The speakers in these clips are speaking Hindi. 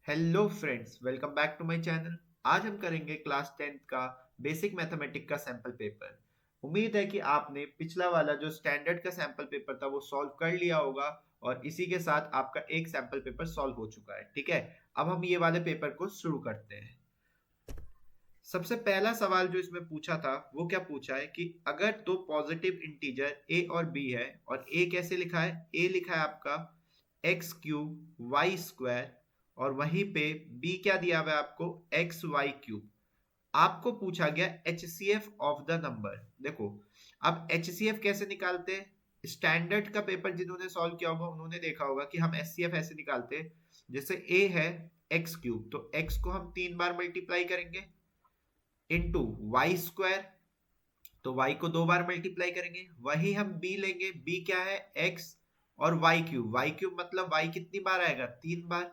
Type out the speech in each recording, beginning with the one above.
Hello friends, welcome back to my channel. आज हम करेंगे क्लास 10th का बेसिक मैथमेटिक्स का सैंपल पेपर। उम्मीद है कि आपने पिछला वाला जो स्टैंडर्ड का सैंपल पेपर था वो सॉल्व कर लिया होगा और इसी के साथ आपका एक सैंपल पेपर सॉल्व हो चुका है। ठीक है, अब हम ये वाले पेपर को शुरू करते हैं। सबसे पहला सवाल जो इसमें पूछा था वो क्या पूछा है कि अगर दो पॉजिटिव इंटीजर a और b है और a कैसे लिखा है, a लिखा है आपका एक्स क्यूब वाई स्क्वायर और वहीं पे b क्या दिया हुआ है आपको एक्स वाई क्यूब। आपको पूछा गया HCF ऑफ द नंबर। देखो, अब HCF कैसे निकालते हैं? स्टैंडर्ड का पेपर जिन्होंने सॉल्व किया होगा उन्होंने देखा होगा कि हम HCF ऐसे निकालते हैं, जैसे a है एक्स क्यूब तो x को हम 3 बार मल्टीप्लाई करेंगे इंटू वाई स्क्वायर, तो y को 2 बार मल्टीप्लाई करेंगे। वही हम b लेंगे, b क्या है x और वाई क्यूब मतलब y कितनी बार आएगा 3 बार।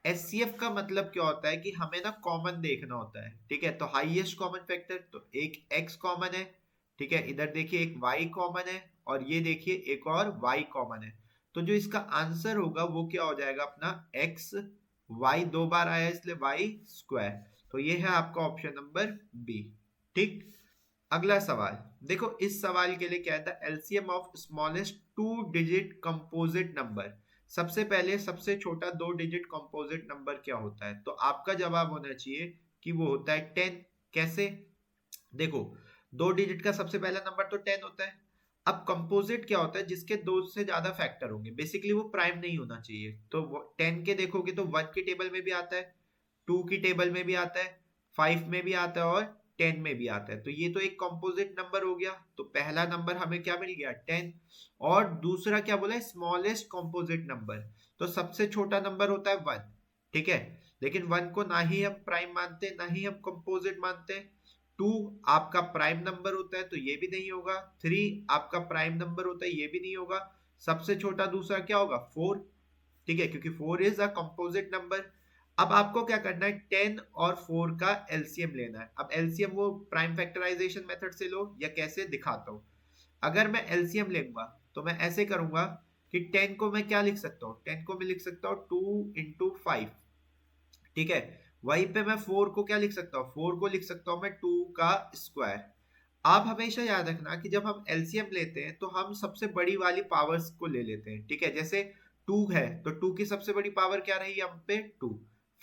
एचसीएफ का मतलब क्या होता है कि हमें ना कॉमन देखना होता है। ठीक है, तो हाईएस्ट कॉमन फैक्टर तो एक x कॉमन है। ठीक है, इधर देखिए एक y कॉमन है और ये देखिए एक और y कॉमन है। तो जो इसका आंसर होगा वो क्या हो जाएगा अपना x, y 2 बार आया इसलिए y स्क्वायर। तो ये है आपका ऑप्शन नंबर बी। ठीक, अगला सवाल देखो। इस सवाल के लिए क्या था, LCM of smallest 2 digit composite number. सबसे पहले सबसे छोटा 2 डिजिट कंपोजिट नंबर क्या होता है, तो आपका जवाब होना चाहिए कि वो होता है 10। कैसे? देखो, 2 डिजिट का सबसे पहला नंबर तो 10 होता है। अब कंपोजिट क्या होता है, जिसके दो से ज्यादा फैक्टर होंगे, बेसिकली वो प्राइम नहीं होना चाहिए। तो 10 के देखोगे तो 1 की टेबल में भी आता है, 2 की टेबल में भी आता है, 5 में भी आता है और 10 में भी आता है। तो ये तो एक कंपोजिट नंबर हो गया। तो पहला नंबर हमें क्या मिल गया 10। और दूसरा क्या बोला, स्मॉलेस्ट कंपोजिट नंबर। तो सबसे छोटा नंबर होता है 1। ठीक है, लेकिन 1 को ना ही हम प्राइम मानते ना ही हम कंपोजिट मानते। 2 आपका प्राइम नंबर होता है तो ये भी नहीं होगा। 3 आपका प्राइम नंबर होता है, ये भी नहीं होगा। सबसे छोटा दूसरा क्या होगा 4। ठीक है, क्योंकि 4 इज अ कंपोजिट नंबर। अब आपको क्या करना है, 10 और 4 का एलसीएम लेना है। अब एलसीएम वो प्राइम फैक्टराइजेशन मेथड से लो या कैसे दिखाता हूं। अगर मैं एलसीएम लेऊंगा तो मैं ऐसे करूंगा कि 10 को मैं क्या लिख सकता हूँ, 10 को मैं लिख सकता हूँ 2 इंटू 5। ठीक है, वहीं पे मैं 4 को क्या लिख सकता हूँ, 4 को लिख सकता हूँ मैं 2 का स्क्वायर। आप हमेशा याद रखना कि जब हम एलसीएम लेते हैं तो हम सबसे बड़ी वाली पावर्स को ले लेते हैं। ठीक है, जैसे 2 है तो 2 की सबसे बड़ी पावर क्या रही हम पे 2।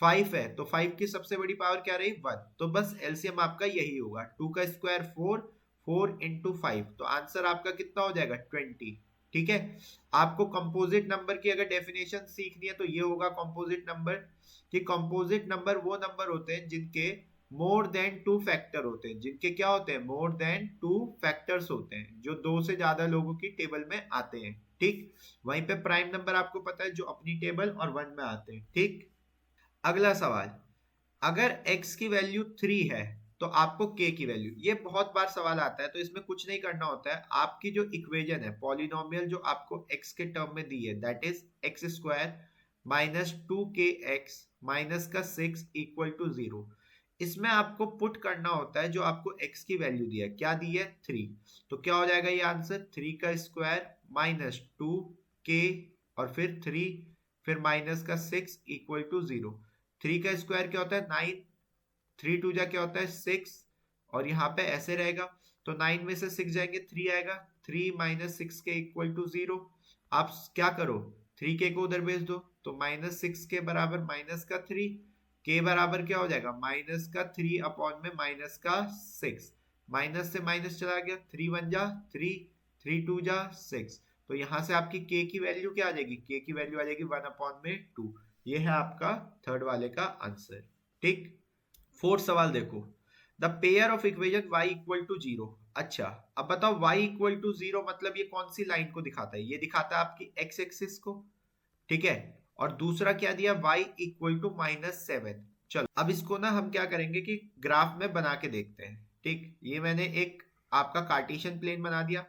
5 है तो 5 की सबसे बड़ी पावर क्या रही 1। तो बस एलसीएम आपका यही होगा, 2 का स्क्वायर 4, 4 इंटू 5। तो आंसर आपका कितना हो जाएगा 20। ठीक है, आपको कंपोजिट नंबर की अगर डेफिनेशन सीखनी है तो ये होगा कंपोजिट नंबर। कि कंपोजिट नंबर वो नंबर होते हैं जिनके मोर देन 2 फैक्टर होते हैं, जिनके क्या होते हैं मोर देन 2 फैक्टर्स होते हैं, जो 2 से ज्यादा लोगों की टेबल में आते हैं। ठीक, वहीं पे प्राइम नंबर आपको पता है जो अपनी टेबल और 1 में आते हैं। ठीक, अगला सवाल। अगर x की वैल्यू 3 है तो आपको k की वैल्यू, ये बहुत बार सवाल आता है तो इसमें कुछ नहीं करना होता है। आपकी जो इक्वेशन है पॉलिनोमियल जो आपको x के टर्म में दी है, that is x square minus 2kx minus का 6 इक्वल टू 0। इसमें आपको पुट करना होता है जो आपको x की वैल्यू दी है, क्या दी है 3। तो क्या हो जाएगा ये आंसर, 3 का स्क्वायर माइनस 2k और फिर 3 फिर माइनस का 6 इक्वल टू 0। 3 का स्क्वायर क्या होता है 9, 3 टू जा क्या होता है 6 और यहाँ पे ऐसे रहेगा। तो 9 में से 6 जाएंगे 3 आएगा, 3 माइनस 6 के इक्वल टू 0। आप क्या करो 3 के को उधर भेज दो तो माइनस 6 के बराबर माइनस का 3, के बराबर क्या हो जाएगा माइनस का 3 अपॉन में माइनस का 6। माइनस से माइनस चला गया, 3 वन जा 3, 3 टू जा 6। तो यहाँ से आपकी के की वैल्यू क्या आ जाएगी, के की वैल्यू आ जाएगी 1 अपॉन में 2। ये है आपका थर्ड वाले का आंसर। ठीक, फोर्थ सवाल देखो। The pair of equation y equal to 0। अच्छा, अब बताओ y इक्वल टू 0 मतलब ये कौन सी लाइन को दिखाता है, ये दिखाता है आपकी x एक्सिस को। ठीक है, और दूसरा क्या दिया y इक्वल टू -7। चलो अब इसको ना हम क्या करेंगे कि ग्राफ में बना के देखते हैं। ठीक, ये मैंने एक आपका कार्टेशियन प्लेन बना दिया।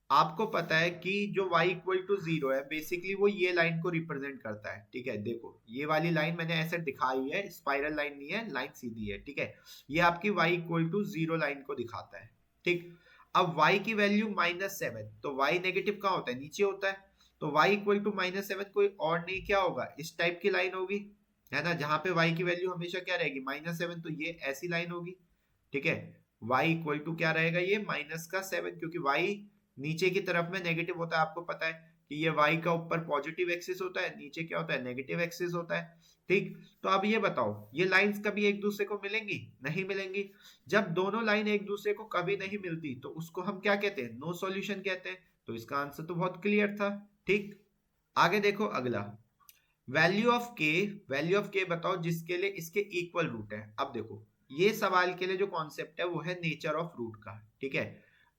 आपको पता है कि जो y इक्वल टू 0 है बेसिकली वो ये लाइन को रिप्रेजेंट करता है। ठीक है, देखो ये वाली लाइन मैंने ऐसे दिखाई है, स्पाइरल लाइन नहीं है, लाइन सीधी है। ठीक है, ये आपकी y इक्वल टू 0 लाइन को दिखाता है। ठीक, अब y की वैल्यू -7 तो y नेगेटिव कहाँ होता है, नीचे होता है। तो y इक्वल टू -7 कोई और नहीं क्या होगा, इस टाइप की लाइन होगी। है ना, जहां पे y की वैल्यू हमेशा क्या रहेगी -7, तो ये ऐसी लाइन होगी। ठीक है, y इक्वल टू क्या रहेगा, ये -7, क्योंकि y नीचे की तरफ में नेगेटिव होता है, आपको पता है कि ये y का ऊपर पॉजिटिव एक्सिस होता है, नीचे क्या होता है, नेगेटिव एक्सिस होता है। ठीक, तो अब ये बताओ, ये लाइंस कभी एक दूसरे को मिलेंगी? नहीं मिलेंगी। जब दोनों लाइन एक दूसरे को कभी नहीं मिलती तो उसको हम क्या कहते हैं, नो सॉल्यूशन कहते हैं। तो इसका आंसर तो बहुत क्लियर था। ठीक, आगे देखो अगला, वैल्यू ऑफ के बताओ जिसके लिए इसके इक्वल रूट है। अब देखो, ये सवाल के लिए जो कॉन्सेप्ट है वो है नेचर ऑफ रूट का। ठीक है,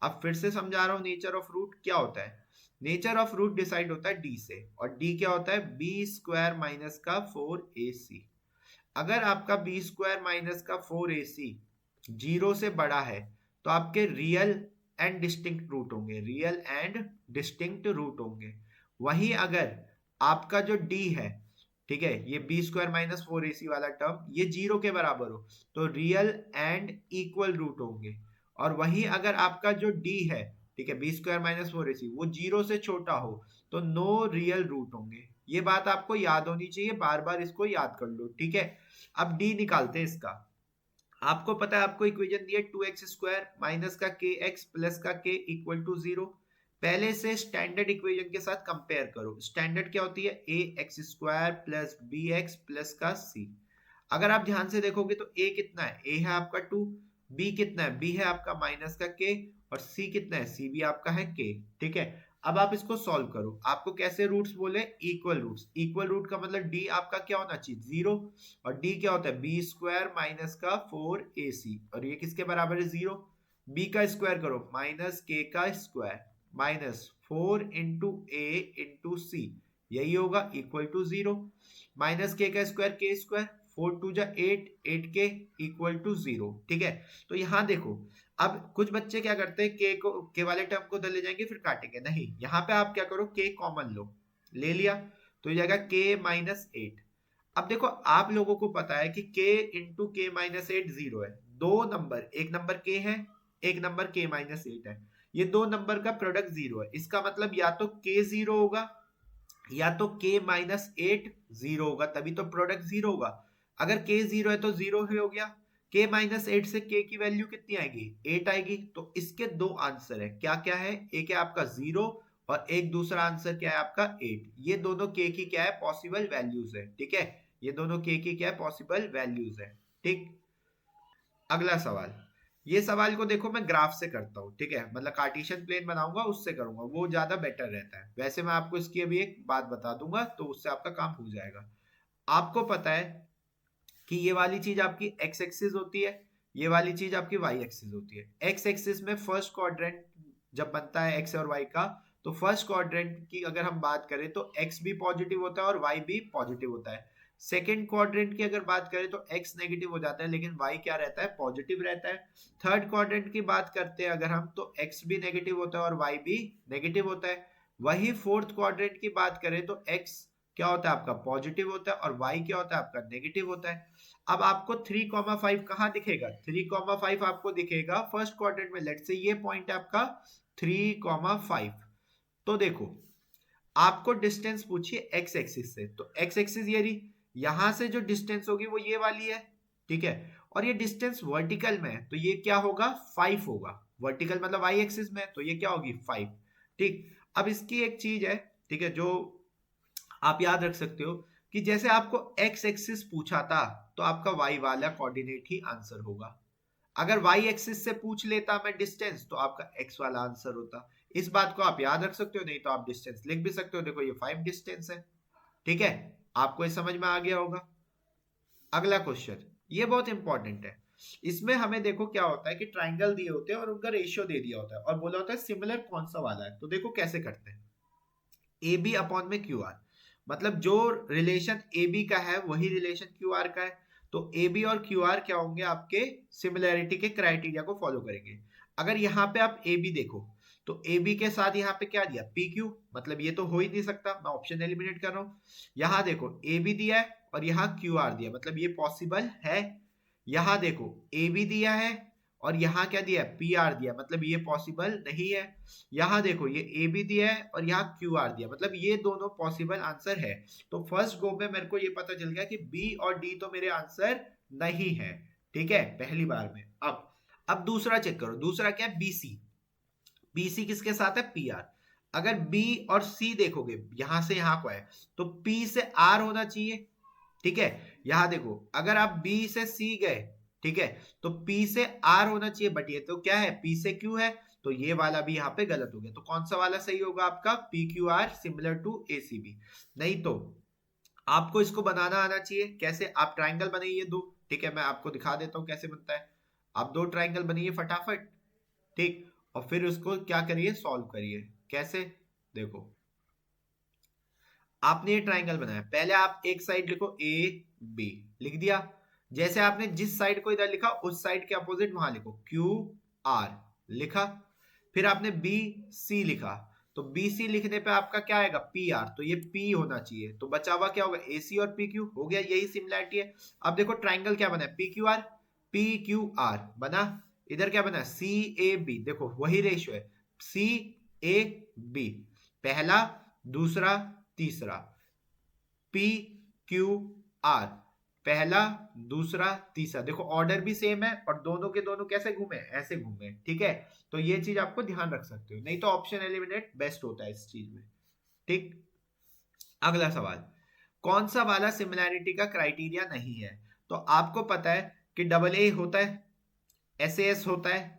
अब फिर से समझा रहा हूं, नेचर ऑफ रूट क्या होता है। नेचर ऑफ रूट डिसाइड होता है डी से, और डी क्या होता है, बी स्क्वायर माइनस का 4ac। अगर आपका बी स्क्वायर माइनस का 4ac जीरो से बड़ा है तो आपके रियल एंड डिस्टिंक्ट रूट होंगे, रियल एंड डिस्टिंक्ट रूट होंगे। वहीं अगर आपका जो डी है, ठीक है, ये बी स्क्वायर माइनस 4ac वाला टर्म ये जीरो के बराबर हो तो रियल एंड इक्वल रूट होंगे। और वहीं अगर आपका जो डी है, ठीक है, बी स्क्वायर माइनस 4ac वो जीरो से छोटा हो तो नो रियल रूट होंगे। ये बात आपको याद होनी चाहिए, बार बार इसको याद कर लो। ठीक है, अब डी निकालते हैं इसका। आपको पता है, आपको इक्वेशन दी है 2x स्क्वायर माइनस का के एक्स प्लस का के इक्वल टू 0। पहले से स्टैंडर्ड इक्वेशन के साथ कंपेयर करो। स्टैंडर्ड क्या होती है, A X square plus B X plus का सी। अगर आप ध्यान से देखोगे तो ए कितना है, ए है आपका 2, बी कितना है, बी है आपका माइनस का के, और सी कितना है, सी भी आपका है के। ठीक है, अब आप इसको सॉल्व करो। आपको कैसे रूट्स बोले, इक्वल रूट्स। इक्वल रूट का मतलब डी आपका क्या होना चाहिए, 0, और डी क्या होता है, बी स्क्वायर माइनस का 4ac, और ये किसके बराबर है, 0। बी का स्क्वायर करो, माइनस के का square minus 4 into a into c, यही होगा, इक्वल टू 0। माइनस के का स्क्वायर के स्क्वायर, 4 2 8, 8k इक्वल टू 0। ठीक है, तो यहाँ देखो, अब कुछ बच्चे क्या करते हैं, के वाले टर्म को ले जाएंगे फिर काटेंगे, नहीं, यहाँ पे आप क्या करो, के कॉमन लो, ले लिया तो ये जाएगा k-8। अब देखो, आप लोगों को पता है कि k इंटू k-8 0 है। दो नंबर, एक नंबर k है, एक नंबर k-8 है, ये दो नंबर का प्रोडक्ट 0 है। इसका मतलब या तो k 0 होगा या तो k-8 0 होगा, तभी तो प्रोडक्ट 0 होगा। अगर k 0 है तो 0 ही हो गया। k-8 से k की वैल्यू कितनी आएगी, 8 आएगी। तो इसके दो आंसर है, क्या क्या है, एक है आपका 0 और एक दूसरा आंसर क्या है आपका 8। ये दोनों k की क्या है, पॉसिबल वैल्यूज है। ठीक है, ये दोनों k की क्या है, पॉसिबल वैल्यूज है। ठीक, अगला सवाल, ये सवाल को देखो मैं ग्राफ से करता हूँ। ठीक है, मतलब कार्टेशियन प्लेन बनाऊंगा उससे करूंगा, वो ज्यादा बेटर रहता है। वैसे मैं आपको इसकी अभी एक बात बता दूंगा तो उससे आपका काम हो जाएगा। आपको पता है कि ये वाली चीज आपकी एक्स एक्सिस होती है, ये वाली चीज आपकी वाई एक्सिस होती है। एक्स एक्सिस में फर्स्ट क्वाड्रेंट जब बनता है एक्स और वाई का, तो फर्स्ट क्वाड्रेंट की अगर हम बात करें तो एक्स भी पॉजिटिव होता है और वाई भी पॉजिटिव होता है। सेकेंड क्वाड्रेंट की अगर बात करें तो एक्स नेगेटिव हो जाता है लेकिन वाई क्या रहता है, पॉजिटिव रहता है। थर्ड क्वाड्रेंट की बात करते हैं अगर हम, तो एक्स भी नेगेटिव होता है और वाई भी नेगेटिव होता है। वही फोर्थ क्वाड्रेंट की बात करें तो एक्स क्या होता है आपका, पॉजिटिव होता है, और वाई क्या होता है आपका, नेगेटिव होता है। अब आपको 3,5 कहाँ दिखेगा, 3,5 आपको दिखेगा फर्स्ट क्वाड्रेंट में। लेट से ये पॉइंट आपका 3,5। तो देखो, आपको डिस्टेंस पूछिए एक्स एक्सिस से, तो एक्स एक्सिस ये रही, यहां से जो डिस्टेंस होगी वो ये वाली है। ठीक है, और ये डिस्टेंस वर्टिकल में है तो ये क्या होगा, 5 होगा। वर्टिकल मतलब वाई एक्सिस में, तो ये क्या होगी, 5। ठीक, अब इसकी एक चीज है, ठीक है, जो आप याद रख सकते हो कि जैसे आपको एक्स एक्सिस पूछा था तो आपका वाई वाला कोऑर्डिनेट ही आंसर होगा। अगर वाई एक्सिस से पूछ लेता मैं डिस्टेंस तो आपका एक्स वाला आंसर होता। इस बात को आप याद रख सकते हो, नहीं तो आप डिस्टेंस लिख भी सकते हो। देखो ये 5 डिस्टेंस है। ठीक है, आपको ये समझ में आ गया होगा। अगला क्वेश्चन, ये बहुत इंपॉर्टेंट है। इसमें हमें देखो क्या होता है कि ट्राइंगल दिए होते हैं और उनका रेशियो दे दिया होता है और बोला होता है सिमिलर कौन सा वाला है। तो देखो कैसे करते हैं, ए बी अपॉन में क्यू आर, मतलब जो रिलेशन ए बी का है वही रिलेशन क्यू आर का है। तो ए बी और क्यू आर क्या होंगे, आपके सिमिलैरिटी के क्राइटेरिया को फॉलो करेंगे। अगर यहाँ पे आप ए बी देखो तो ए बी के साथ यहाँ पे क्या दिया, पी क्यू, मतलब ये तो हो ही नहीं सकता, मैं ऑप्शन एलिमिनेट कर रहा हूँ। यहाँ देखो ए बी दिया है और यहाँ क्यू आर दिया, मतलब ये पॉसिबल है। यहाँ देखो ए बी दिया है और यहाँ क्या दिया है, पी आर दिया, मतलब ये पॉसिबल नहीं है। यहाँ देखो ये ए बी दिया है और यहाँ क्यू आर दिया, मतलब ये दोनों पॉसिबल आंसर है। तो फर्स्ट गो में मेरे को ये पता चल गया कि बी और डी तो मेरे आंसर नहीं है, ठीक है, पहली बार में। अब दूसरा चेक करो, दूसरा क्या है, बीसी। बीसी किसके साथ है, पी आर। अगर बी और सी देखोगे, यहां से यहां को है, तो पी से आर होना चाहिए, ठीक है। यहां देखो, अगर आप बी से सी गए, ठीक है, तो पी से आर होना चाहिए, बट ये तो क्या है, पी से क्यू है, तो ये वाला भी यहाँ पे गलत हो गया। तो कौन सा वाला सही होगा आपका, P Q R similar to A C B. नहीं तो आपको इसको बनाना आना चाहिए। कैसे, आप ट्राइंगल बनाइए दो, ठीक है, मैं आपको दिखा देता हूँ कैसे बनता है। आप दो ट्राइंगल बनाइए फटाफट, ठीक, और फिर उसको क्या करिए, सॉल्व करिए। कैसे, देखो, आपने ये ट्राइंगल बनाया, पहले आप एक साइड लिखो ए बी, लिख दिया। जैसे आपने जिस साइड को इधर लिखा, उस साइड के अपोजिट वहां लिखो क्यू आर, लिखा। फिर आपने बी सी लिखा, तो बी सी लिखने पे आपका क्या आएगा, पी आर, तो ये पी होना चाहिए, तो बचा हुआ क्या होगा, ए सी और पी क्यू हो गया, यही सिमिलैरिटी है। अब देखो ट्राइंगल क्या बना है, पी क्यू आर बना। इधर क्या बना, सी ए बी, देखो वही रेशियो है, सी ए बी, पहला दूसरा तीसरा, पी क्यू आर, पहला दूसरा तीसरा, देखो ऑर्डर भी सेम है और दोनों के दोनों कैसे घूमे, ऐसे घूमे, ठीक है। तो ये चीज आपको ध्यान रख सकते हो, नहीं तो ऑप्शन एलिमिनेट बेस्ट होता है इस चीज में, ठीक। अगला सवाल, कौन सा वाला सिमिलैरिटी का क्राइटेरिया नहीं है। तो आपको पता है कि डबल ए होता है, एस एस होता है,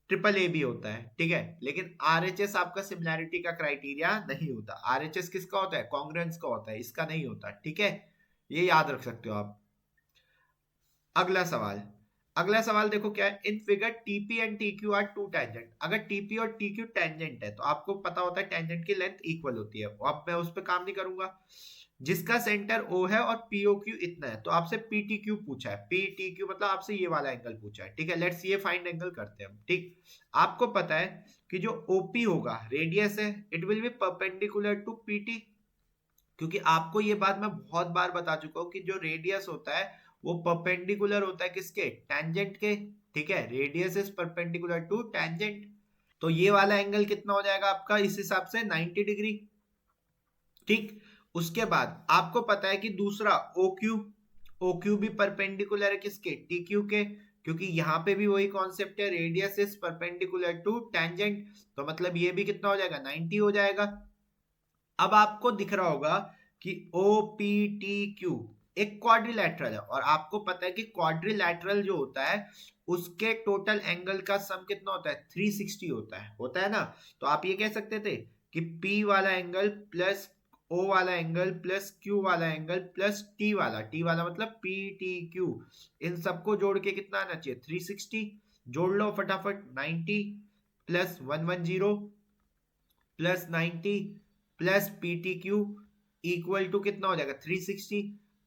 ट्रिपल ए भी होता है, ठीक है, लेकिन आरएचएस आपका सिमिलैरिटी का क्राइटेरिया नहीं होता। आरएचएस किसका होता है, कॉन्ग्रुएंस का होता है, इसका नहीं होता, ठीक है, ये याद रख सकते हो आप। अगला सवाल, अगला सवाल देखो क्या है, in figure TP and TQ are two tangent. अगर टीपी और टीक्यू टेंजेंट है तो आपको पता होता है टेंजेंट की लेंथ इक्वल होती है। अब मैं उस पर काम नहीं करूंगा। जिसका सेंटर ओ है और पीओ क्यू इतना है, तो आपसे पीटी क्यू पूछा है, पीटी क्यू मतलब आपसे ये वाला एंगल पूछा है, ठीक है। लेट्स ये फाइंड एंगल करते हैं हम, ठीक। आपको पता है कि जो ओपी होगा, रेडियस है, it will be perpendicular to PT, क्योंकि आपको ये बात मैं बहुत बार बता चुका हूं कि जो रेडियस होता है वो परपेंडिकुलर होता है किसके, टेंजेंट के, ठीक है। Radius is perpendicular to tangent, तो ये वाला एंगल कितना हो जाएगा आपका इस हिसाब से 90 डिग्री, ठीक। उसके बाद आपको पता है कि दूसरा ओ क्यू भी परपेंडिकुलर है किसके, टी क्यू के, क्योंकि यहाँ पे भी वही कॉन्सेप्ट है, radius is perpendicular to tangent, तो मतलब ये भी कितना हो जाएगा, 90 हो जाएगा। अब आपको दिख रहा होगा कि ओ पी टी क्यू एक क्वाड्रिलैटरल है, और आपको पता है कि क्वाड्रिलैटरल जो होता है उसके टोटल एंगल का सम कितना होता है, 360 होता है ना। तो आप ये कह सकते थे कि P वाला एंगल प्लस O वाला एंगल प्लस Q वाला एंगल प्लस T वाला मतलब पी टी क्यू, इन सबको जोड़ के कितना आना चाहिए, 360। जोड़ लो फटाफट, 90 plus 110 plus 90 plus P T Q equal to कितना हो जाएगा, 360।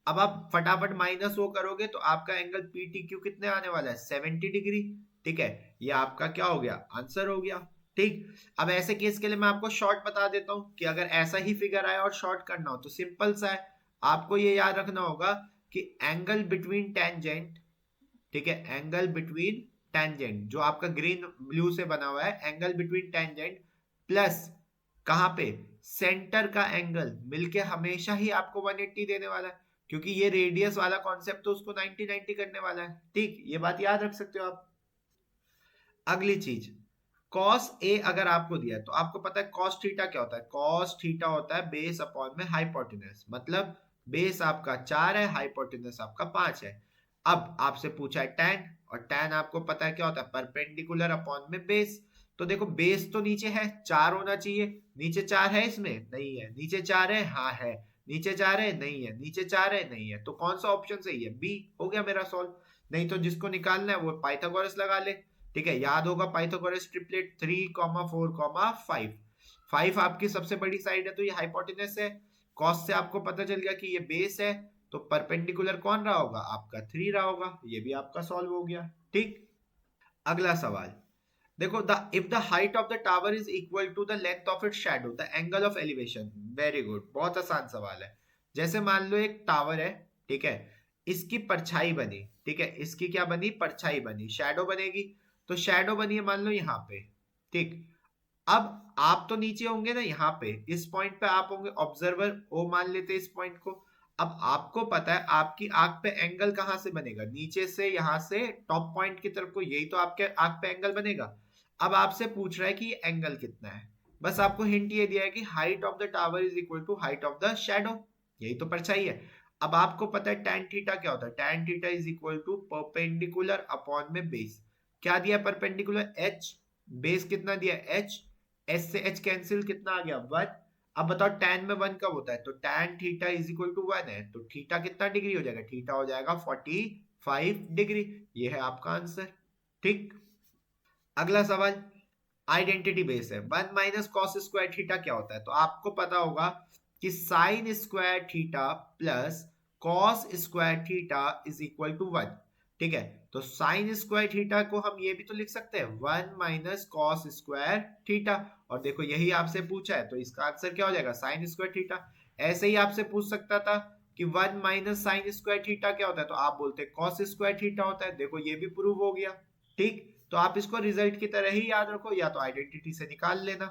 अब आप फटाफट माइनस वो करोगे तो आपका एंगल पी टी क्यू कितने आने वाला है, 70 डिग्री, ठीक है। ये आपका क्या हो गया, आंसर हो गया, ठीक। अब ऐसे केस के लिए मैं आपको शॉर्ट बता देता हूं कि अगर ऐसा ही फिगर आया और शॉर्ट करना हो तो सिंपल सा है। आपको ये याद रखना होगा कि एंगल बिटवीन टेंजेंट, ठीक है, एंगल बिटवीन टेंजेंट जो आपका ग्रीन ब्लू से बना हुआ है, एंगल बिटवीन टेंजेंट प्लस कहां पे, सेंटर का एंगल मिलके हमेशा ही आपको 180 देने वाला है, क्योंकि ये रेडियस वाला कॉन्सेप्ट तो उसको 90 90 करने वाला है, ठीक। ये बात याद रख सकते हो आप। अगली चीज, कॉस ए अगर आपको दिया है तो आपको पता है कॉस थीटा क्या होता है, कॉस थीटा होता है बेस अपॉन में हाइपोटेनस, मतलब बेस आपका 4 है, हाइपोटेनस आपका 5 है। अब आपसे पूछा है टैन, और टैन आपको पता है क्या होता है, परपेंडिकुलर अपॉन में बेस। तो देखो बेस तो नीचे है, 4 होना चाहिए, नीचे 4 है, इसमें नहीं है, नीचे 4 है, हाँ है, नीचे 4 है, नहीं है, नीचे 4 है, नहीं है, तो कौन सा ऑप्शन सही है, बी हो गया मेरा सॉल्व। नहीं तो जिसको निकालना है वो पाइथागोरस लगा ले, ठीक है। याद होगा पाइथागोरस ट्रिपलेट 3,4,5, 5 आपकी सबसे बड़ी साइड है तो ये हाइपोटेनस है। कॉस से आपको पता चल गया कि ये बेस है, तो परपेंडिकुलर कौन रहा होगा, आपका 3 रहा होगा, ये भी आपका सॉल्व हो गया, ठीक। अगला सवाल देखो, the if the height of the tower is equal to the length of its shadow the angle of elevation. Very good, बहुत आसान सवाल है। जैसे मान लो एक टावर है, ठीक है, इसकी परछाई बनी, ठीक है, इसकी क्या बनी, परछाई बनी, शैडो बनेगी। तो शैडो बनी है मान लो यहाँ पे, ठीक। अब आप तो नीचे होंगे ना, यहाँ पे इस पॉइंट पे आप होंगे ऑब्जर्वर, ओ मान लेते हैं इस पॉइंट को। अब आपको पता है आपकी आंख पे एंगल कहाँ से बनेगा, नीचे से, यहाँ से टॉप पॉइंट की तरफ को, यही तो आपके आंख पे एंगल बनेगा। अब आपसे पूछ रहा है कि ये एंगल कितना है, बस आपको हिंट ये दिया है कि height of the tower is equal to height of the shadow, यही तो परछाई है। अब आपको पता है tan थीटा क्या होता है, tan theta is equal to perpendicular upon में बेस। क्या दिया परपेंडिकुलर, h, बेस कितना दिया h, h से h कैंसिल, कितना आ गया 1। अब बताओ tan में 1 कब होता है, तो tan theta is equal to 1 है, तो थीटा कितना डिग्री हो जाएगा, थीटा हो जाएगा 45 डिग्री। ये है आपका आंसर, ठीक। अगला सवाल आइडेंटिटी बेस है, 1 माइनस कॉस स्क्वायर थीटा क्या होता है, तो आपको पता होगा कि sine square theta plus cos square theta is equal to 1, ठीक है। तो साइन स्क्वायर थीटा को हम ये भी तो लिख सकते हैं 1 माइनस कॉस स्क्वायर थीटा, और देखो यही आपसे पूछा है तो इसका आंसर क्या हो जाएगा, साइन स्क्वायर थीटा। ऐसे ही आपसे पूछ सकता था कि 1 माइनस साइन स्क्वायर थीटा क्या होता है, तो आप बोलते कॉस स्क्वायर थीटा होता है, देखो ये भी प्रूव हो गया, ठीक। तो आप इसको रिजल्ट की तरह ही याद रखो या तो आइडेंटिटी से निकाल लेना।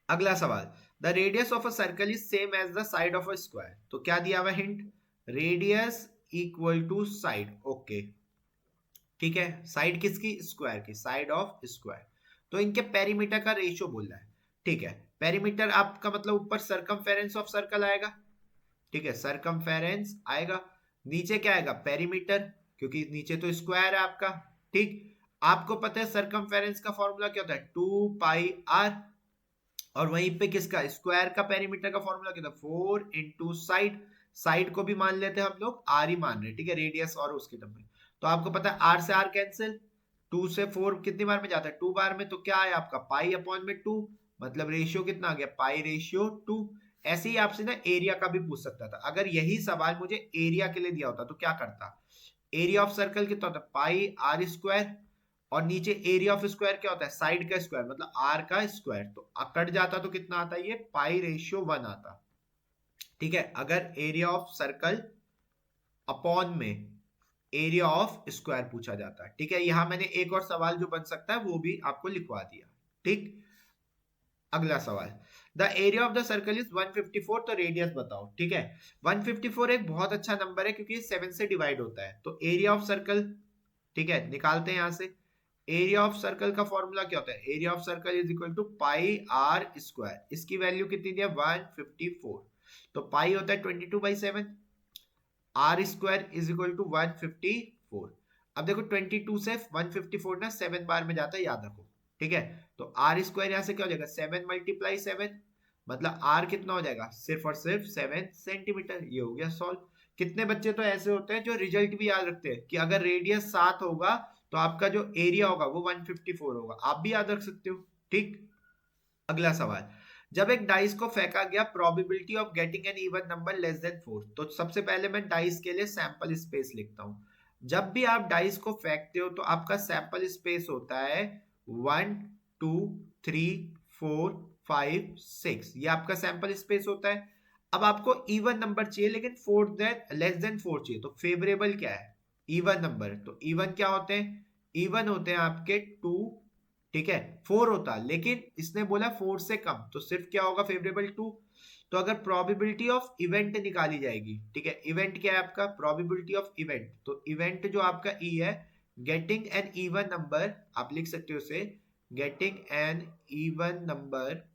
अगला सवाल, the radius of a circle is same as the side of a square, तो क्या दिया हुआ hint, radius equal to side, okay, ठीक है। साइड किसकी, स्क्वायर की, साइड ऑफ स्क्वायर। तो इनके पेरीमीटर का रेशियो बोल रहा है, ठीक है। पेरीमीटर आपका मतलब ऊपर सरकमफेरेंस ऑफ सर्कल आएगा, ठीक है, सरकमफेरेंस आएगा, नीचे क्या आएगा पेरीमीटर, क्योंकि नीचे तो स्क्वायर है आपका, ठीक। आपको पता है सरकमफेरेंस का फॉर्मूला क्या होता है, 2 पाई r, और वहीं पे किसका, स्क्वायर का पेरीमीटर का फॉर्मूला क्या था, 4 इंटू साइड, साइड को भी मान लेते हैं हम लोग r ही मान रहे हैं, ठीक है, रेडियस और उसके टर्म में। तो आपको पता है r से r कैंसिल, 2 से 4 कितनी बार में जाता है, 2 बार में, तो क्या है आपका पाई अपॉन में 2, मतलब रेशियो कितना आ गया, पाई रेशियो 2। ऐसे ही आपसे ना एरिया का भी पूछ सकता था, अगर यही सवाल मुझे एरिया के लिए दिया होता तो क्या करता, एरिया ऑफ सर्कल कितना होता है, पाई आर स्क्वायर, और नीचे एरिया ऑफ स्क्वायर क्या होता है, साइड का स्क्वायर, मतलब आर का स्क्वायर, तो कट जाता तो कितना आता है, ये पाई रेशियो 1 आता, ठीक है। अगर एरिया ऑफ सर्कल अपॉन में एरिया ऑफ स्क्वायर पूछा जाता है, ठीक है। यहां मैंने एक और सवाल जो बन सकता है वो भी आपको लिखवा दिया, ठीक। अगला सवाल, the area of the circle is 154, तो रेडियस बताओ, ठीक है। 154 एक बहुत अच्छा नंबर है क्योंकि 7 से डिवाइड होता है, तो एरिया ऑफ सर्कल, ठीक है, निकालते हैं यहां से। एरिया ऑफ सर्कल का फॉर्मूला क्या होता है, area of circle is equal to pi r square, इसकी वैल्यू कितनी दी है 154, तो पाई होता है 22/7, r square is equal to 154। अब देखो 22 से 154 ना 7 बार में जाता है, याद रखो, ठीक है। तो आर स्क्वायर यहां से क्या हो जाएगा 7 मल्टीप्लाई 7, मतलब आर कितना हो जाएगा सिर्फ और सिर्फ 7 सेंटीमीटर, ये हो गया सॉल्व। कितने बच्चे तो ऐसे होते हैं जो रिजल्ट भी याद रखते हैं कि अगर रेडियस 7 होगा तो आपका जो एरिया होगा वो 154 होगा, आप भी याद रख सकते हो, ठीक। अगला सवाल, जब एक डाइस को फेंका गया probability of getting an even number less than 4, तो सबसे पहले मैं डाइस के लिए सैंपल स्पेस लिखता हूं। जब भी आप डाइस को फेंकते हो तो आपका सैंपल स्पेस होता है 1 2 3 4 5 6, ये आपका सैंपल स्पेस होता है। अब आपको इवन नंबर चाहिए लेकिन लेस देन 4 चाहिए, तो फेवरेबल क्या है, इवन नंबर, तो इवन क्या होते हैं, इवन होते हैं आपके 2, ठीक है। 4 होता लेकिन इसने बोला 4 से कम, तो सिर्फ क्या होगा फेवरेबल 2। तो अगर प्रोबेबिलिटी ऑफ इवेंट निकाली जाएगी, ठीक है, इवेंट क्या है आपका, प्रोबेबिलिटी ऑफ इवेंट, तो इवेंट जो आपका ई है, गेटिंग एन इवन नंबर, आप लिख सकते हो उसे, getting an even number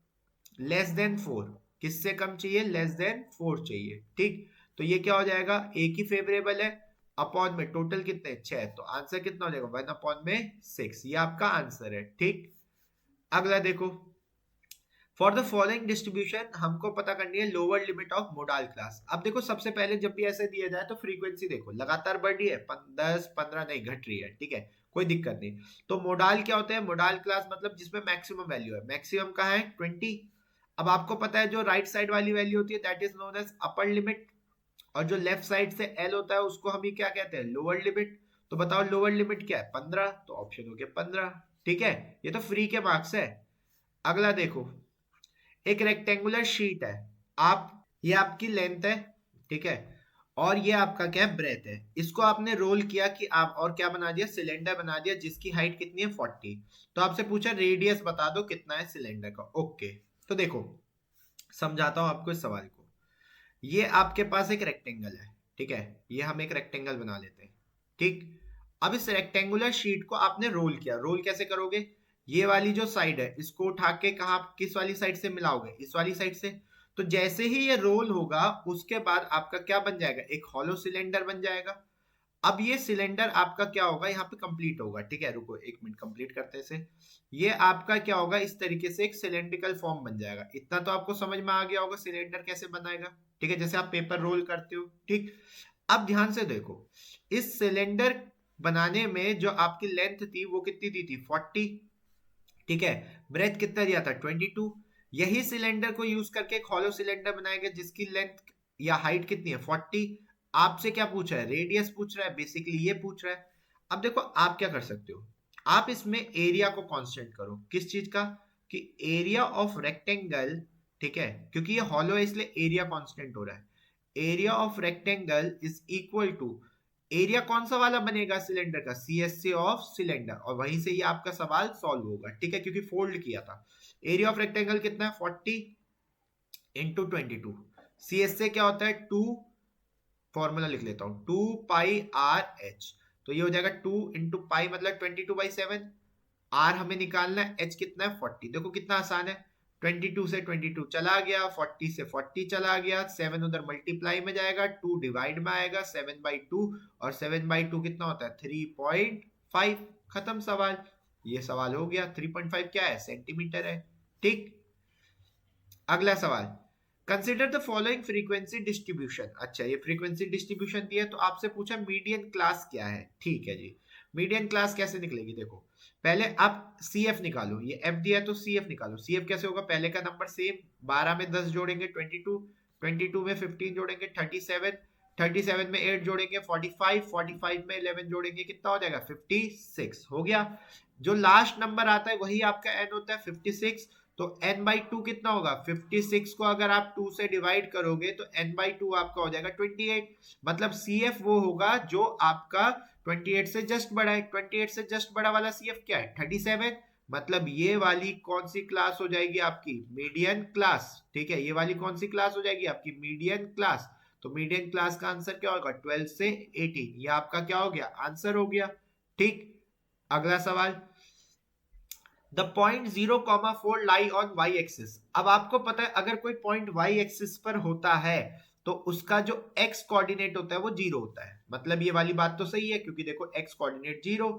less than 4, किससे कम चाहिए, लेस देन 4 चाहिए, ठीक। तो ये क्या हो जाएगा, एक ही फेवरेबल है, अपॉन में टोटल कितने 6, तो आंसर कितना हो जाएगा 1/6, ये आपका आंसर है, ठीक। अगला देखो, फॉर द फॉलोइंग डिस्ट्रीब्यूशन हमको पता करनी है lower limit of modal class. अब देखो सबसे पहले जब भी ऐसे दिया जाए तो फ्रीक्वेंसी देखो लगातार बढ़ रही है, 10 15 नहीं, घट रही है, ठीक है, कोई दिक्कत नहीं। तो मोडाल क्या होता है, मोडाल क्लास मतलब जिसमें मैक्सिमम वैल्यू है, मैक्सिमम कहाँ है 20। अब आपको पता है जो राइट साइड वाली वैल्यू होती है that is known as upper limit, और जो लेफ्ट साइड से एल होता है उसको हम ही क्या कहते हैं, लोअर लिमिट। तो बताओ लोअर लिमिट क्या है 15, तो ऑप्शन हो गया 15, ठीक है। ये तो फ्री के मार्क्स है। अगला देखो, एक रेक्टेंगुलर शीट है, आप ये आपकी लेंथ है, ठीक है, और ये आपका क्या है, ब्रेथ है। इसको आपने रोल किया कि आप और क्या बना दिया, सिलेंडर बना दिया जिसकी हाइट कितनी है 40। तो आपसे पूछा रेडियस बता दो कितना है सिलेंडर का। ओके, तो देखो समझाता हूं आपको इस सवाल को। ये आपके पास एक रेक्टेंगल है, ठीक है, ये हम एक रेक्टेंगल बना लेते हैं। ठीक, अब इस रेक्टेंगुलर शीट को आपने रोल किया। रोल कैसे करोगे, ये वाली जो साइड है इसको उठा के कहा, किस वाली साइड से मिलाओगे, इस वाली साइड से। तो जैसे ही ये रोल होगा उसके बाद आपका क्या बन जाएगा, एक हॉलो सिलेंडर बन जाएगा। अब ये सिलेंडर आपका क्या होगा, यहाँ पे कंप्लीट होगा। ठीक है, रुको एक मिनट, कंप्लीट करते हैं इसे। ये आपका क्या होगा, इस तरीके से एक सिलेंड्रिकल फॉर्म बन जाएगा। इतना तो आपको समझ में आ गया होगा सिलेंडर कैसे बनाएगा। ठीक है, जैसे आप पेपर रोल करते हो। ठीक, अब ध्यान से देखो, इस सिलेंडर बनाने में जो आपकी लेंथ थी वो कितनी दी थी, 40। ठीक है, ब्रेथ कितना दिया था, 22। यही सिलेंडर को यूज करके एक हॉलो सिलेंडर बनाएगा जिसकी लेंथ या हाइट कितनी है, 40। आपसे क्या पूछ रहा है, रेडियस पूछ रहा है, बेसिकली ये पूछ रहा है। अब देखो आप क्या कर सकते हो, आप इसमें एरिया को कांस्टेंट करो। किस चीज का, कि एरिया ऑफ रेक्टेंगल। ठीक है, क्योंकि ये हॉलो है इसलिए एरिया कांस्टेंट हो रहा है। Area of rectangle is equal to, area कौन सा वाला बनेगा सिलेंडर का, C S C of cylinder, और वहीं से ही आपका सवाल सॉल्व होगा। ठीक है, क्योंकि फोल्ड किया था। एरिया ऑफ रेक्टेंगल कितना है, 40 इंटू 22। सी एस से क्या होता है, 2, फॉर्मूला लिख लेता हूं, 2 पाई आर एच। तो ये हो जाएगा 2 इंटू पाई मतलब 22/7। आर हमें निकालना है, एच कितना है 40। देखो कितना आसान है, 22 से 22 चला गया, 40 से 40 चला गया, 7 उधर मल्टीप्लाई में जाएगा, 2 डिवाइड में आएगा, 7/2। और 7/2 कितना होता है, 3.5। खत्म सवाल। ये सवाल हो गया। 3.5 क्या है, सेंटीमीटर है। ठीक, अगला सवाल, consider the following frequency distribution. अच्छा, ये फ्रीक्वेंसी डिस्ट्रीब्यूशन दिया तो आपसे पूछा मीडियन क्लास क्या है। ठीक है जी, मीडियन क्लास कैसे निकलेगी, देखो पहले आप सी एफ निकालो। ये एफ दिया है तो सी एफ निकालो। सी एफ कैसे होगा, पहले का नंबर सेम, 12 में 10 जोड़ेंगे 22, 22 में 15 जोड़ेंगे 37, 37 में 8 जोड़ेंगे 45, 45 में 11 जोड़ेंगे कितना हो जाएगा, 56 हो गया। जो लास्ट नंबर आता है वही आपका एन होता है, 56। तो n/2 कितना होगा, 56 को अगर आप 2 से डिवाइड करोगे तो n/2 आपका हो जाएगा 28। मतलब CF वो होगा जो आपका 28 से जस्ट बड़ा है। 28 से जस्ट बड़ा वाला CF क्या है, 37। मतलब ये वाली कौन सी क्लास हो जाएगी आपकी, मीडियन क्लास। ठीक है, ये वाली कौन सी क्लास हो जाएगी आपकी, मीडियन क्लास। तो मीडियन क्लास का आंसर क्या होगा, 12 से 18। ये आपका क्या हो गया, आंसर हो गया। ठीक, अगला सवाल, the point 0,4 lie on Y axis. अब आपको पता है अगर कोई पॉइंट वाई एक्सिस पर होता है तो उसका जो एक्स कोऑर्डिनेट होता है वो 0 होता है। मतलब ये वाली बात तो सही है क्योंकि देखो X coordinate 0,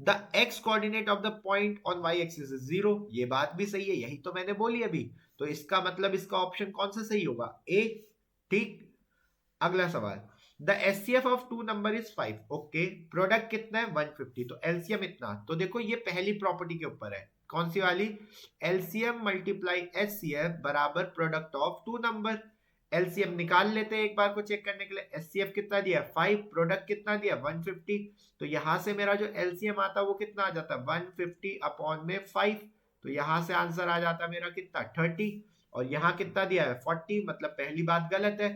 the X coordinate of the point on Y axis is 0। ये बात भी सही है, यही तो मैंने बोली अभी। तो इसका मतलब इसका ऑप्शन कौन सा सही होगा, ए। ठीक, अगला सवाल, the HCF of two number is 5। Okay, product कितना है 150, तो एलसीएम इतना। तो देखो ये पहली प्रॉपर्टी के ऊपर है, कौन सी वाली, एलसीएम मल्टीप्लाई एचसीएफ बराबर product of two number. LCM निकाल लेते हैं एक बार को चेक करने के लिए। एचसीएफ कितना दिया 5, प्रोडक्ट कितना दिया 150। तो यहां से मेरा जो एलसीएम आता है वो कितना आ जाता है 150 अपॉन में 5। तो यहां से आंसर आ जाता है मेरा कितना 30। और यहाँ कितना दिया है 40, मतलब पहली बात गलत है।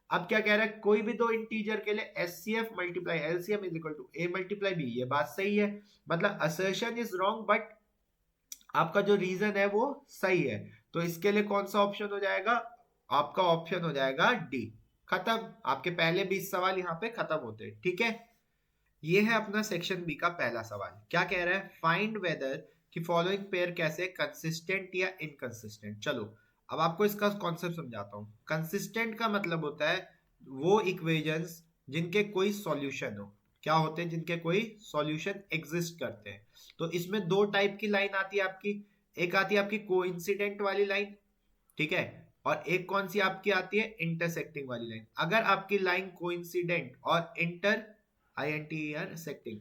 अब क्या कह रहा है, कोई भी दो इंटीजर के लिए HCF multiply LCM is equal to A multiply B. ये बात सही है, मतलब असर्शन इज रॉन्ग बट आपका जो रीजन है वो सही है। तो इसके लिए कौन सा ऑप्शन हो जाएगा, आपका ऑप्शन हो जाएगा डी। खत्म, आपके पहले 20 सवाल यहाँ पे खत्म होते हैं। ठीक है, ये है अपना सेक्शन बी का पहला सवाल। क्या कह रहा है, फाइंड वेदर कि फॉलोइंग पेयर कैसे कंसिस्टेंट या इनकंसिस्टेंट। चलो अब आपको इसका कॉन्सेप्ट समझाता हूं। कंसिस्टेंट का मतलब होता है वो इक्वेशंस जिनके कोई सॉल्यूशन हो। क्या होते हैं, जिनके कोई सॉल्यूशन एग्जिस्ट करते हैं। तो इसमें दो टाइप की लाइन आती है आपकी, एक आती है आपकी कोइंसिडेंट वाली लाइन, ठीक है, और एक कौन सी आपकी आती है, इंटरसेक्टिंग वाली लाइन। अगर आपकी लाइन कोइंसिडेंट और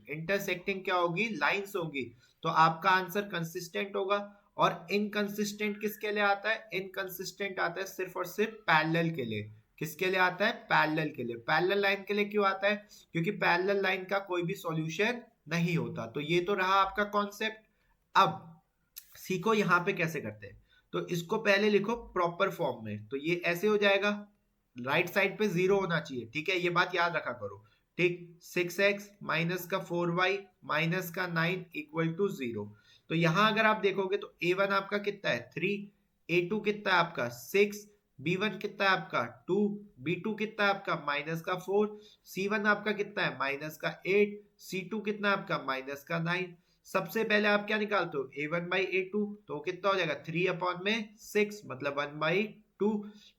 इंटरसेक्टिंग क्या होगी, लाइंस होगी, तो आपका आंसर कंसिस्टेंट होगा। और इनकंसिस्टेंट किसके लिए आता है, इनकंसिस्टेंट आता है सिर्फ और सिर्फ पैरेलल के लिए। किसके लिए आता है, पैरेलल के लिए। पैरेलल लाइन के लिए क्यों आता है, क्योंकि पैरेलल लाइन का कोई भी सॉल्यूशन नहीं होता। तो ये तो रहा आपका कॉन्सेप्ट। अब सीखो यहाँ पे कैसे करते हैं। तो इसको पहले लिखो प्रॉपर फॉर्म में, तो ये ऐसे हो जाएगा, राइट साइड पे 0 होना चाहिए, ठीक है, ये बात याद रखा करो। ठीक, 6x माइनस का 4y माइनस का 9 इक्वल टू 0। तो यहां अगर आप देखोगे तो a1 आपका कितना है 3, a2 कितना है आपका 6, b1 कितना है आपका 2, b2 कितना है आपका माइनस का 4, c1 आपका कितना है माइनस का 8, c2 कितना है आपका माइनस का 9। सबसे पहले आप क्या निकालते हो a1 बाई a2, तो कितना हो जाएगा 3 अपॉन में 6 मतलब 1 बाई 2।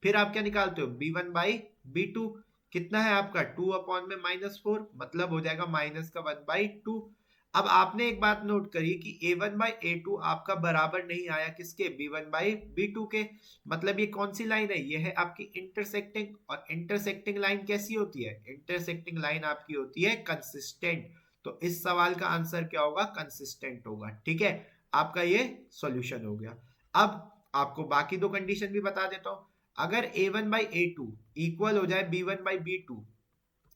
फिर आप क्या निकालते हो b1 बाई b2, कितना है आपका 2 अपॉन में -4 मतलब हो जाएगा माइनस का 1 बाई 2। अब आपने एक बात नोट करी कि a1 बाई a2 आपका बराबर नहीं आया किसके b1 बाई b2 के। मतलब ये कौन सी लाइन है, ये है आपकी इंटरसेक्टिंग। और इंटरसेक्टिंग लाइन कैसी होती है, इंटरसेक्टिंग लाइन आपकी होती है कंसिस्टेंट। तो इस सवाल का आंसर क्या होगा, कंसिस्टेंट होगा। ठीक है, आपका ये सॉल्यूशन हो गया। अब आपको बाकी दो कंडीशन भी बता देता हूं। अगर a1 बाई a2 इक्वल हो जाए b1 by b2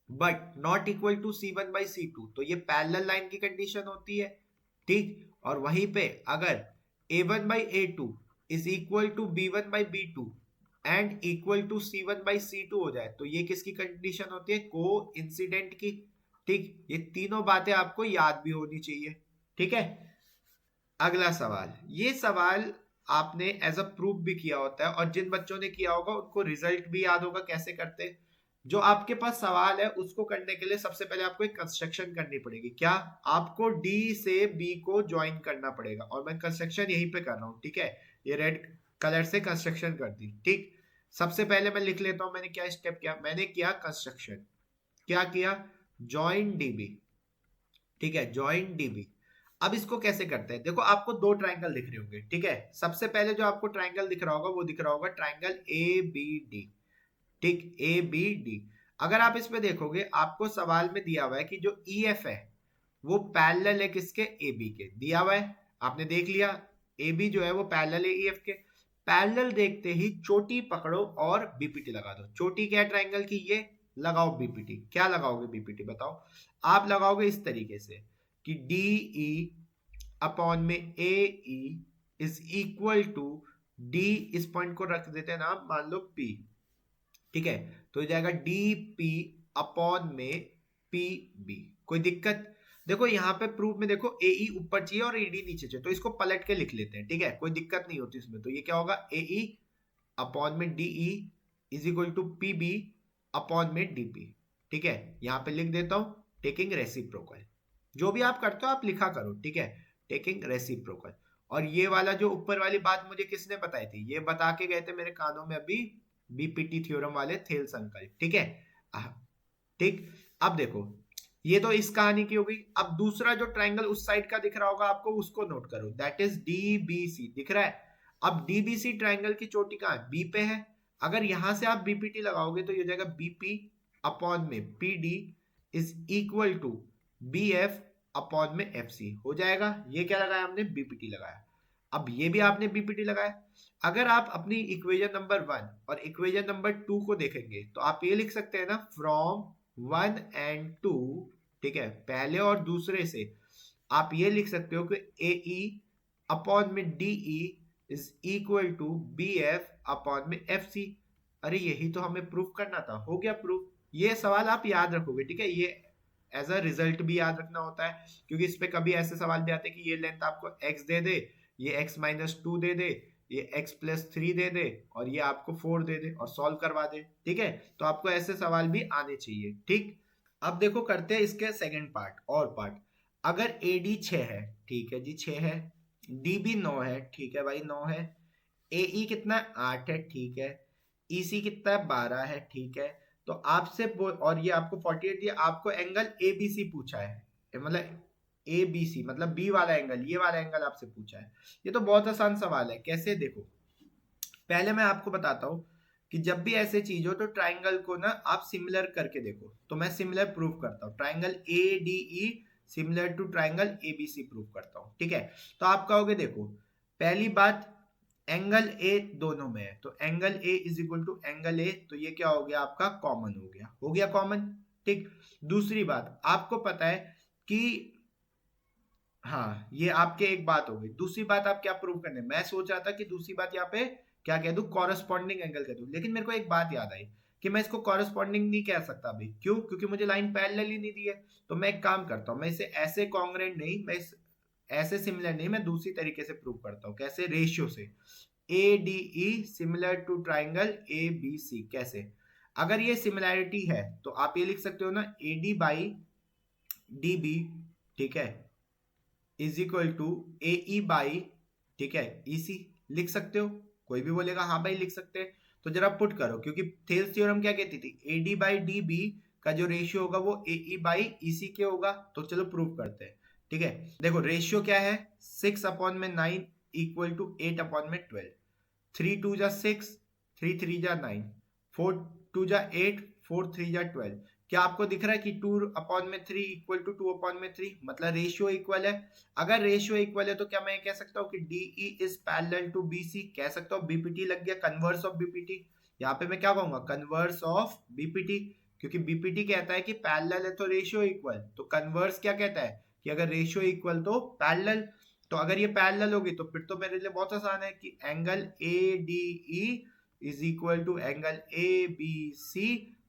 but not equal to c1 by c2, तो ये पैरेलल लाइन की कंडीशन होती है। ठीक, और वहीं पे अगर a1 by a2 is equal to b1 by b2 and equal to c1 by c2 हो जाए, तो ये किसकी कंडीशन होती है, को इंसिडेंट की। ठीक, ये तीनों बातें आपको याद भी होनी चाहिए। ठीक है, अगला सवाल, ये सवाल आपने एज अ प्रूफ भी किया होता है, और जिन बच्चों ने किया होगा उनको रिजल्ट भी याद होगा कैसे करते हैं। जो आपके पास सवाल है उसको करने के लिए सबसे पहले आपको एक कंस्ट्रक्शन करनी पड़ेगी। क्या, आपको डी से बी को ज्वाइन करना पड़ेगा, और मैं कंस्ट्रक्शन यहीं पे कर रहा हूँ। ठीक है, ये रेड कलर से कंस्ट्रक्शन कर दी। ठीक, सबसे पहले मैं लिख लेता हूँ मैंने क्या स्टेप किया। मैंने किया कंस्ट्रक्शन, क्या किया, ज्वाइन डीबी। ठीक है, ज्वाइन डीबी। अब इसको कैसे करते हैं, देखो आपको दो ट्रायंगल दिख रहे होंगे। ठीक है, सबसे पहले जो आपको ट्रायंगल दिख रहा होगा वो दिख रहा होगा ट्रायंगल ए बी डी। ठीक, ए बी डी। अगर आप इसमें देखोगे आपको सवाल में दिया हुआ है कि जो ई एफ है वो पैरेलल है किसके, ए बी के, दिया हुआ है, आपने देख लिया। ए बी जो है वो पैरेलल है ई एफ के। पैरेलल देखते ही चोटी पकड़ो और बीपीटी लगा दो। चोटी क्या है ट्रायंगल की, ये लगाओ बीपीटी। क्या लगाओगे बीपीटी बताओ। आप लगाओगे इस तरीके से कि डी ई अपॉन में a e is equal to d, इस पॉइंट को रख देते हैं नाम, मान लो पी। ठीक है, तो हो जाएगा डी पी अपॉन में पी बी। कोई दिक्कत, देखो यहाँ पे प्रूफ में देखो ए ई ऊपर चाहिए और ईडी नीचे चाहिए, तो इसको पलट के लिख लेते हैं। ठीक है, कोई दिक्कत नहीं होती इसमें। तो ये क्या होगा, ए ई अपॉन में D E is equal to P B upon में डी पी। ठीक है, यहाँ पे लिख देता हूं टेकिंग रेसिप्रोकल। जो भी आप करते हो आप लिखा करो। ठीक है, टेकिंग रेसिप्रोकल। और ये वाला जो ऊपर वाली बात मुझे किसने बताई थी, ये बता के गए थे मेरे कानों में अभी बीपीटी थ्योरम वाले थेल्स अंकल। ठीक है, ठीक। अब देखो ये तो इस कहानी की हो गई। अब दूसरा जो ट्रायंगल उस साइड का दिख रहा होगा आपको, उसको नोट करो, दैट इज डीबीसी दिख रहा है। अब डीबीसी ट्रायंगल की चोटी कहां है, बी पे है। अगर यहां से आप बीपीटी लगाओगे तो ये हो जाएगा बीपी अपॉन में PD is equal to B F upon में एफ सी हो जाएगा। ये क्या लगाया हमने, बीपीटी लगाया। अब ये भी आपने बीपीटी लगाया। अगर आप अपनी इक्वेशन नंबर 1 और इक्वेशन नंबर 2 को देखेंगे तो आप ये लिख सकते हैं ना, फ्रॉम 1 एंड 2। ठीक है, पहले और दूसरे से आप ये लिख सकते हो कि ए ई अपॉन में D E is equal to B F upon में एफ सी। अरे यही तो हमें प्रूफ करना था, हो गया प्रूफ। ये सवाल आप याद रखोगे। ठीक है, ये एज अ रिजल्ट भी याद रखना होता है, क्योंकि इस पे कभी ऐसे सवाल भी आते हैं कि ये लेंथ आपको x दे दे, ये x माइनस 2 दे दे, ये x प्लस 3 दे दे, और ये आपको 4 दे दे और सॉल्व करवा दे। ठीक है, तो आपको ऐसे सवाल भी आने चाहिए। ठीक, अब देखो करते हैं इसके सेकंड पार्ट और पार्ट। अगर ए डी 6 है, ठीक है जी 6 है, डी बी 9 है, ठीक है भाई 9 है, ए ई कितना है 8 है, ठीक है, ई सी कितना है 12 है, ठीक है। तो आपसे और ये आपको 48 दिया, आपको एंगल ए बी सी पूछा है, मतलब ए बी सी मतलब बी वाला एंगल, ये वाला एंगल आपसे पूछा है। ये तो बहुत आसान सवाल है, कैसे देखो, पहले मैं आपको बताता हूं कि जब भी ऐसे चीज हो तो ट्राइंगल को ना आप सिमिलर करके देखो। तो मैं सिमिलर प्रूफ करता हूँ, triangle A D E similar to triangle A B C proof करता हूँ। ठीक है, तो आप कहोगे देखो, पहली बात एंगल ए दोनों में है, तो angle A is equal to angle A, तो ये क्या हो गया आपका कॉमन हो गया, हो गया कॉमन। ठीक, दूसरी बात आपको पता है कि हाँ ये आपके एक बात हो गई। दूसरी बात आप क्या प्रूव करने, मैं सोच रहा था कि दूसरी बात यहाँ पे क्या कह दूं, कॉरेस्पॉन्डिंग एंगल कह दूं, लेकिन मेरे को एक बात याद आई कि मैं इसको कॉरेस्पॉन्डिंग नहीं कह सकता अभी। क्यों? क्योंकि मुझे लाइन पैरेलल ही नहीं दी है। तो मैं एक काम करता हूँ, मैं इसे ऐसे कॉन्ग्रुएंट नहीं, मैं ऐसे सिमिलर नहीं, मैं दूसरी तरीके से प्रूव करता हूँ। कैसे? रेशियो से। A D E similar to triangle A B C. कैसे? अगर ये सिमिलैरिटी है तो आप ये लिख सकते हो ना, A D by D B, ठीक है, is equal to A E by, ठीक है, ई सी। लिख सकते हो। कोई भी बोलेगा हाँ भाई लिख सकते हैं। तो जरा पुट करो, क्योंकि थेल्स थ्योरम क्या कहती थी? A D by D B का जो रेशियो होगा वो ए ई बाई ई सी के होगा। तो चलो प्रूव करते हैं। ठीक है, देखो रेशियो क्या है, 6/9 इक्वल टू 8/12। 3 2 जा 6, 3 3 जा 9, 4 2 जा 8, 4 3 जा 12। क्या आपको दिख रहा है कि 2/3 इक्वल टू 2/3? मतलब रेशियो इक्वल है। अगर रेशियो इक्वल है तो क्या मैं कह सकता हूँ कि DE is parallel to BC? कह सकता हूँ। बीपीटी लग गया, कन्वर्स ऑफ बीपीटी। यहाँ पे मैं क्या कहूंगा? Converse of BPT. क्योंकि बीपीटी कहता है कि पैरेलल है तो रेशियो इक्वल, तो कन्वर्स क्या कहता है कि अगर रेशियो इक्वल तो पैरेलल। तो अगर ये पैरेलल होगी तो फिर तो मेरे लिए बहुत आसान है कि angle ADE is equal to angle ABC,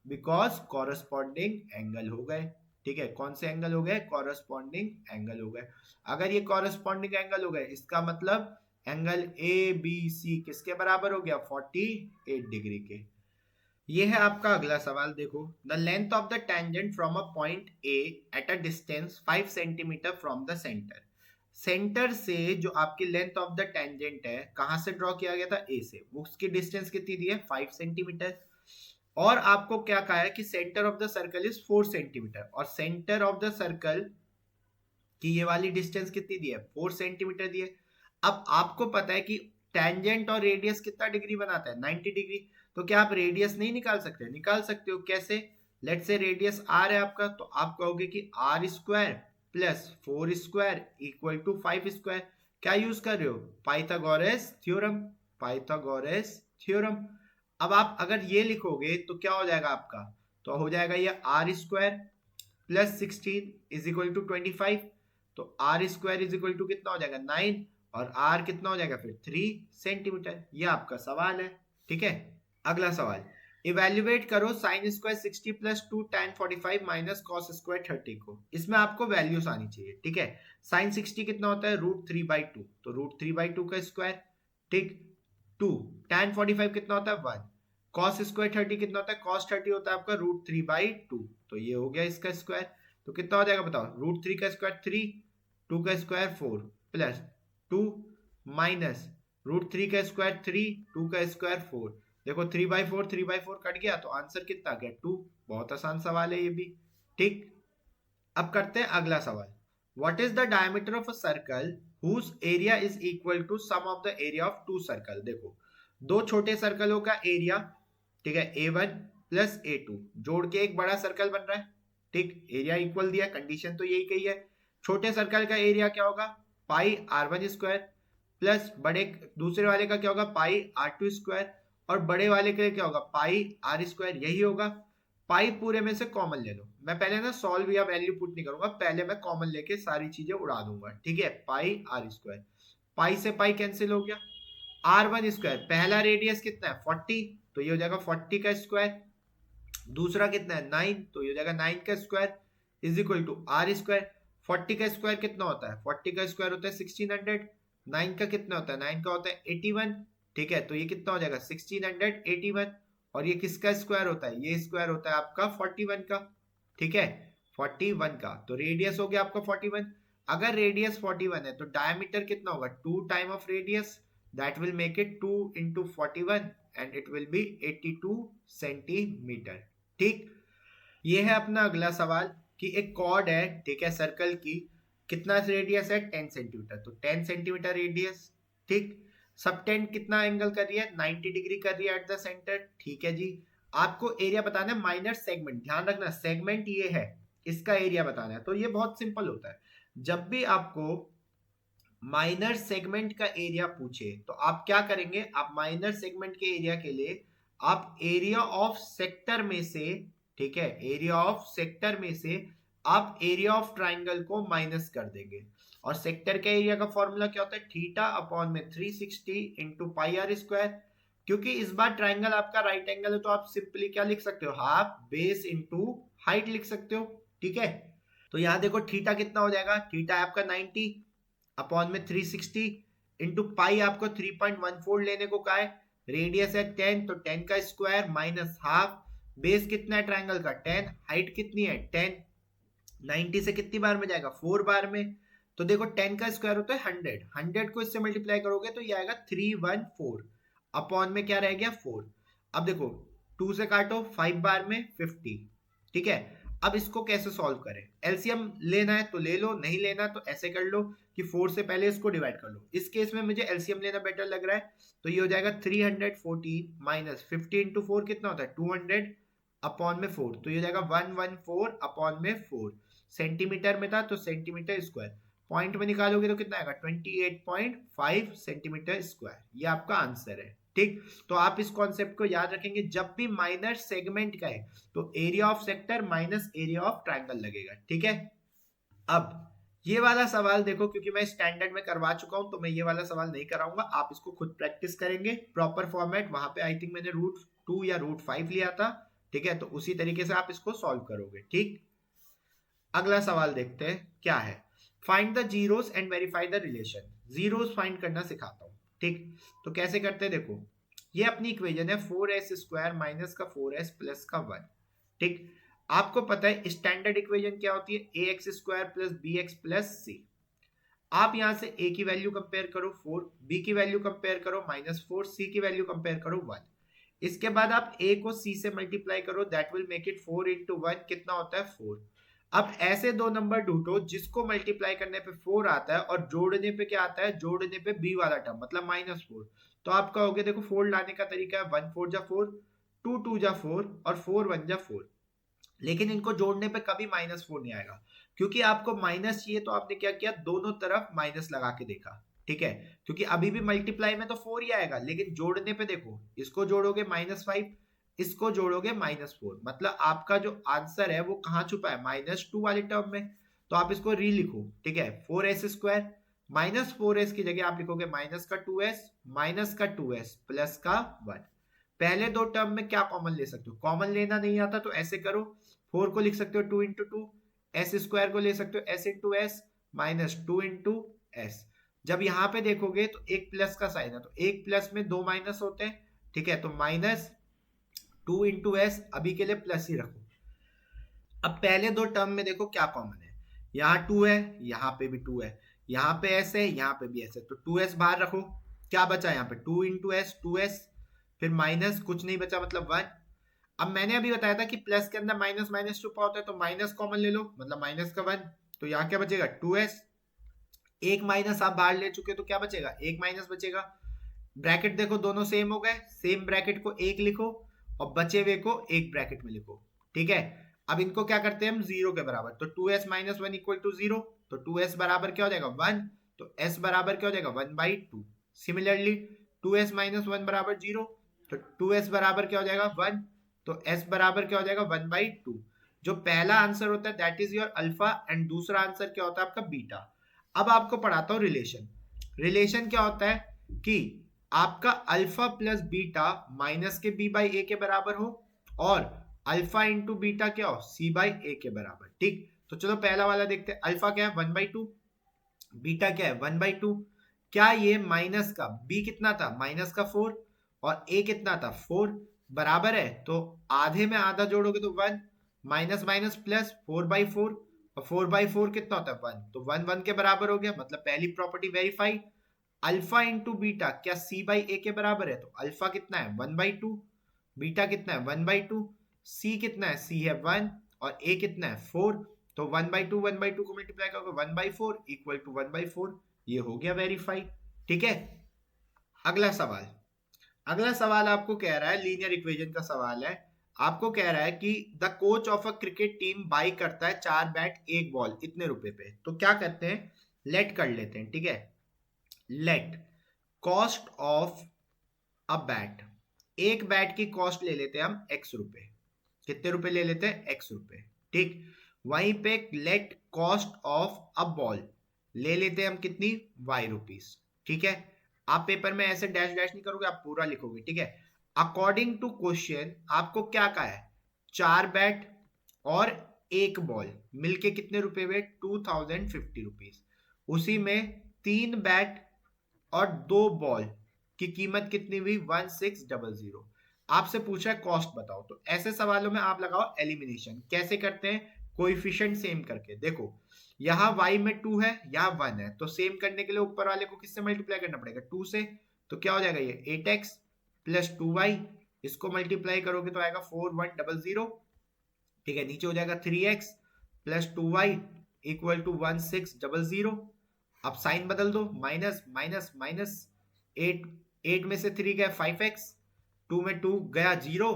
because corresponding angle हो गए। ठीक है, कौन से एंगल हो गए? कॉरस्पॉन्डिंग एंगल हो गए। अगर ये कॉरस्पॉन्डिंग एंगल हो गए, इसका मतलब एंगल ABC किसके बराबर हो गया? 48 डिग्री के। ये है आपका अगला सवाल। देखो, the length of the tangent from a point A at a distance 5 centimetre from the centre. Centre से जो आपकी लेंथ ऑफ द टेंजेंट है, कहां से ड्रॉ किया गया था? ए से। वो उसकी डिस्टेंस कितनी दी है? 5 सेंटीमीटर। और आपको क्या कहा है कि centre of the circle is 4 centimetre, और सेंटर ऑफ द सर्कल की ये वाली डिस्टेंस कितनी दी है? 4 सेंटीमीटर दी है। अब आपको पता है कि टेंजेंट और रेडियस कितना डिग्री बनाता है? 90 डिग्री। तो क्या आप रेडियस नहीं निकाल सकते? निकाल सकते हो। कैसे? लेट से रेडियस आर है आपका, तो आप कहोगे कि r square plus 4 square equal to 5 square. क्या यूज कर रहे हो? Pythagoras theorem. Pythagoras theorem. अब आप अगर ये लिखोगे तो क्या हो जाएगा आपका? तो हो जाएगा ये r square plus 16 is equal to 25। तो r square is equal to कितना हो जाएगा? 9। और आर कितना हो जाएगा फिर? 3 सेंटीमीटर। ये आपका सवाल है। ठीक है, अगला सवाल। इवेल्युएट करो sine square 60 plus 2 tan 45 minus cos square 30 को। इसमें आपको वैल्यूज आनी चाहिए। ठीक है, साइन 60 कितना होता है? √3/2। तो √3/2 का स्क्वायर। ठीक, 2 tan 45 कितना होता है? 1। कॉस स्क्वायर 30 कितना होता है? कॉस 30 होता है आपका √3/2। तो ये हो गया इसका स्क्वायर। तो कितना हो जाएगा बताओ? √3 का स्क्वायर 3, 2 का स्क्वायर 4 प्लस 2 माइनस √3 का स्क्वायर 3, 2 का स्क्वायर 4। देखो 3/4 3/4 कट गया, तो आंसर कितना आ गया? 2। बहुत आसान सवाल है ये भी। ठीक, अब करते हैं अगला सवाल। What is the diameter of a circle whose area is equal to sum of the area of 2 circle? देखो, दो छोटे सर्कलों का एरिया, ठीक है, A1 प्लस A2 जोड़ के एक बड़ा सर्कल बन रहा है। ठीक, एरिया इक्वल दिया, कंडीशन तो यही कही है। छोटे सर्कल का एरिया क्या होगा? पाई R1 स्क्वायर प्लस बड़े दूसरे वाले का क्या होगा? पाई R2 स्क्वायर। और बड़े वाले के लिए क्या होगा? पाई R स्क्वायर। यही होगा। पाई पूरे में से कॉमन ले लो। मैं पहले ना सॉल्व या वैल्यू पुट नहीं करूंगा, पहले मैं कॉमन लेके सारी चीजें उड़ा दूंगा। ठीक है, पाई R स्क्वायर। पाई से पाई कैंसिल हो गया। R1 स्क्वायर, पहला रेडियस कितना है? 40, तो ये हो जाएगा 40 का स्क्वायर। दूसरा कितना है? 9, तो ये हो जाएगा 9 का square is equal to R square. 40 का स्क्वायर कितना होता है? 40 का स्क्वायर होता है 1600। 9 का कितना होता है? 9 का होता है 81। ठीक है, तो ये कितना हो जाएगा? 1681। और ये किसका स्क्वायर होता है? ये स्क्वायर होता है आपका 41 का। ठीक है, 41 का। तो रेडियस हो गया आपका 41। अगर रेडियस 41 है तो डायमीटर कितना होगा? 2 time of radius, that will make it 2 into 41 and it will be 82 centimetre. ठीक, ये है अपना अगला सवाल कि एक कॉर्ड है, ठीक है, सर्कल की कितना रेडियस है? 10 सेंटीमीटर। तो 10 सेंटीमीटर रेडियस। ठीक, सब टेंड कितना एंगल कर रही है? 90 डिग्री कर रही है एट द सेंटर। ठीक है जी, आपको एरिया बताना है माइनर सेगमेंट। ध्यान रखना, सेगमेंट ये है, इसका एरिया बताना है। तो ये बहुत सिंपल होता है। जब भी आपको माइनर सेगमेंट का एरिया पूछे तो आप क्या करेंगे? आप माइनर सेगमेंट के एरिया के लिए आप एरिया ऑफ सेक्टर में से, ठीक है, एरिया ऑफ सेक्टर में से आप एरिया ऑफ ट्राइंगल को माइनस कर देंगे। और सेक्टर के एरिया का फॉर्मूला क्या होता है? थीटा अपॉन में 360 इंटू पाई आर स्क्वायर। क्योंकि इस बार ट्राइंगल आपका राइट एंगल है तो आप सिंपली क्या लिख सकते हो, हाफ बेस इंटू हाइट लिख सकते हो। ठीक है, तो यहाँ देखो थीटा कितना हो जाएगा, थीटा है आपका 90 अपॉन में 360 इंटू पाई आपको 3.14 लेने को कहा है, रेडियस है 10 तो 10 का स्क्वायर माइनस हाफ, बेस कितना है ट्राइंगल का 10, हाइट कितनी है 10, 90 से कितनी बार में जाएगा 4 बार में, तो देखो 10 का स्क्वायर होता है 100, 100 को इससे मल्टीप्लाई करोगे तो ये आएगा 314 अपॉन में क्या रह गया 4। अब देखो 2 से काटो 5 बार में 50। ठीक है, अब इसको कैसे सॉल्व करें, एलसीएम लेना है तो ले लो, नहीं लेना तो ऐसे कर लो कि 4 से पहले इसको डिवाइड कर लो। इस केस में मुझे एलसीएम लेना बेटर लग रहा है, तो ये हो जाएगा 314 माइनस 50 इंटू 4 कितना होता है 200 अपॉन में 4, तो ये हो जाएगा 114 अपॉन में 4, सेंटीमीटर में था तो सेंटीमीटर स्क्वायर, पॉइंट में निकालोगे तो कितना आएगा 28.5 सेंटीमीटर स्क्वायर, ये आपका आंसर है। ठीक, तो आप इस कॉन्सेप्ट को याद रखेंगे, जब भी माइनर सेगमेंट का है तो area of sector minus area of triangle लगेगा। ठीक है, अब ये वाला सवाल देखो, क्योंकि मैं स्टैंडर्ड में करवा चुका हूं तो मैं ये वाला सवाल नहीं कराऊंगा, आप इसको खुद प्रैक्टिस करेंगे प्रॉपर फॉर्मेट, वहां पे आई थिंक मैंने √2 या √5 लिया था। ठीक है, तो उसी तरीके से आप इसको सॉल्व करोगे। ठीक, अगला सवाल देखते हैं क्या है, find the zeros and verify the relation, zeros find करना सिखाता हूं। ठीक, तो कैसे करते हैं देखो, ये अपनी इक्वेशन है 4s स्क्वायर माइनस का 4s प्लस का 1। ठीक, आपको पता है स्टैंडर्ड इक्वेशन क्या होती है, ax square plus bx plus c। आप यहां से a की वैल्यू कंपेयर करो 4, b की वैल्यू कंपेयर करो -4, c की वैल्यू कंपेयर करो 1। इसके बाद आप a को c से मल्टीप्लाई करो, that will make it 4 into 1 कितना होता है 4। अब ऐसे दो नंबर ढूंढो जिसको मल्टीप्लाई करने पे 4 आता है और जोड़ने पे क्या आता है, जोड़ने पे b वाला टर्म मतलब -4। तो आप कहोगे देखो 4 लाने का तरीका है 1 4 जा 4, 2 2 जा 4 और 4 1 जा 4, लेकिन इनको जोड़ने पे कभी -4 नहीं आएगा, क्योंकि आपको माइनस चाहिए तो आपने क्या किया, दोनों तरफ माइनस लगा के देखा। ठीक है, क्योंकि अभी भी मल्टीप्लाई में तो 4 ही आएगा, लेकिन जोड़ने पे देखो, इसको जोड़ोगे -5, इसको जोड़ोगे -4, मतलब आपका जो आंसर है वो कहाँ छुपा है, -2 वाले टर्म में। तो आप इसको री लिखो। ठीक है, 4s स्क्वायर -4s की जगह आप लिखोगे माइनस का 2s माइनस का 2s प्लस का 1। पहले दो टर्म में क्या कॉमन ले सकते हो, कॉमन लेना नहीं आता तो ऐसे करो, 4 को लिख सकते हो 2 इंटू 2, एस स्क्वायर को ले सकते हो s into S minus 2 into S. जब यहाँ पे देखोगे तो एक प्लस का साइन है, तो एक प्लस में दो माइनस होते हैं। ठीक है, तो -2 इंटू एस, अभी के लिए प्लस ही रखो। अब पहले दो टर्म में देखो क्या कॉमन है, यहाँ 2 है, यहाँ पे भी 2 है, यहाँ पे s है, यहाँ पे भी s है, तो 2s बाहर रखो, क्या बचा यहाँ पे 2 इंटू एस 2s, फिर माइनस कुछ नहीं बचा मतलब 1। अब मैंने अभी बताया था कि प्लस के अंदर माइनस माइनस छुपा होता है, तो माइनस कॉमन ले लो मतलब माइनस का 1, तो यहाँ क्या बचेगा 2s, एक माइनस आप बाहर ले चुके तो क्या बचेगा, एक माइनस बचेगा। ब्रैकेट देखो दोनों सेम हो गए, सेम ब्रैकेट को एक लिखो और बचे हुए को एक ब्रैकेट में लिखो। ठीक है, अब इनको क्या करते हैं हम जीरो के बराबर, तो 2s माइनस 1 इक्वल टू 0, तो 2s बराबर क्या हो जाएगा 1, तो s बराबर क्या हो जाएगा 1/2। सिमिलरली 2s माइनस 1 बराबर 0, तो 2s बराबर क्या हो जाएगा 1, तो s बराबर क्या हो जाएगा 1/2। जो पहला आंसर होता है that is your alpha and दूसरा आंसर क्या होता है आपका बीटा। अब आपको पढ़ाता हूँ रिलेशन। रिलेशन क्या होता है कि आपका अल्फा प्लस बीटा माइनस के b/a के बराबर हो और अल्फा इंटू बीटा क्या हो c/a के बराबर। ठीक, तो चलो पहला वाला देखते हैं, अल्फा क्या है 1/2, बीटा क्या है 1/2। क्या ये माइनस का b कितना था माइनस का 4 और a कितना था 4 बराबर है, तो आधे में आधा जोड़ोगे तो 1, माइनस माइनस प्लस 4/4 और 4/4 कितना होता है 1, तो 1 1 के बराबर हो गया, मतलब पहली property verify. Alpha into beta क्या c/a के बराबर है, तो अल्फा कितना है 1/2, बीटा कितना है 1/2, c कितना है c है 1 और a कितना है 4, तो 1/2 को मल्टीप्लाई करोगे 1/4 इक्वल टू 1/4, ये हो गया वेरीफाई। ठीक है, अगला सवाल, अगला सवाल आपको कह रहा है लीनियर इक्वेशन का सवाल है, आपको कह रहा है कि the coach of a cricket team by करता है 4 बैट 1 बॉल इतने रुपए पे, तो क्या करते हैं लेट कर लेते हैं। ठीक है, let cost of a bat, एक बैट की कॉस्ट ले लेते हैं हम x रुपए, कितने रुपए ले लेते हैं x रुपए। ठीक, वहीं पे let cost of a ball ले लेते हैं हम कितनी y रुपीस। ठीक है, आप पेपर में ऐसे डैश डैश नहीं करोगे, आप पूरा लिखोगे, ठीक है। अकॉर्डिंग टू क्वेश्चन आपको क्या कहा है, 4 बैट और 1 बॉल मिलके कितने रुपए हुए, 2050 रुपीज। उसी में 3 बैट और 2 बॉल की कीमत कितनी हुई, 1600। आपसे पूछा है कॉस्ट बताओ, तो ऐसे सवालों में आप लगाओ एलिमिनेशन। कैसे करते हैं, कोएफिशिएंट सेम करके। देखो यहाँ y में 2 है, यहाँ 1 है, तो सेम करने के लिए ऊपर वाले को किससे मल्टीप्लाई करना पड़ेगा, 2 से। तो क्या हो जाएगा, ये 8x प्लस 2y, इसको मल्टीप्लाई करोगे तो आएगा 4100, ठीक है। नीचे हो जाएगा 3x plus 2y equal to 1600। अब साइन बदल दो, माइनस माइनस माइनस, 8 में से 3 गया 5x, 2 में 2 गया 0,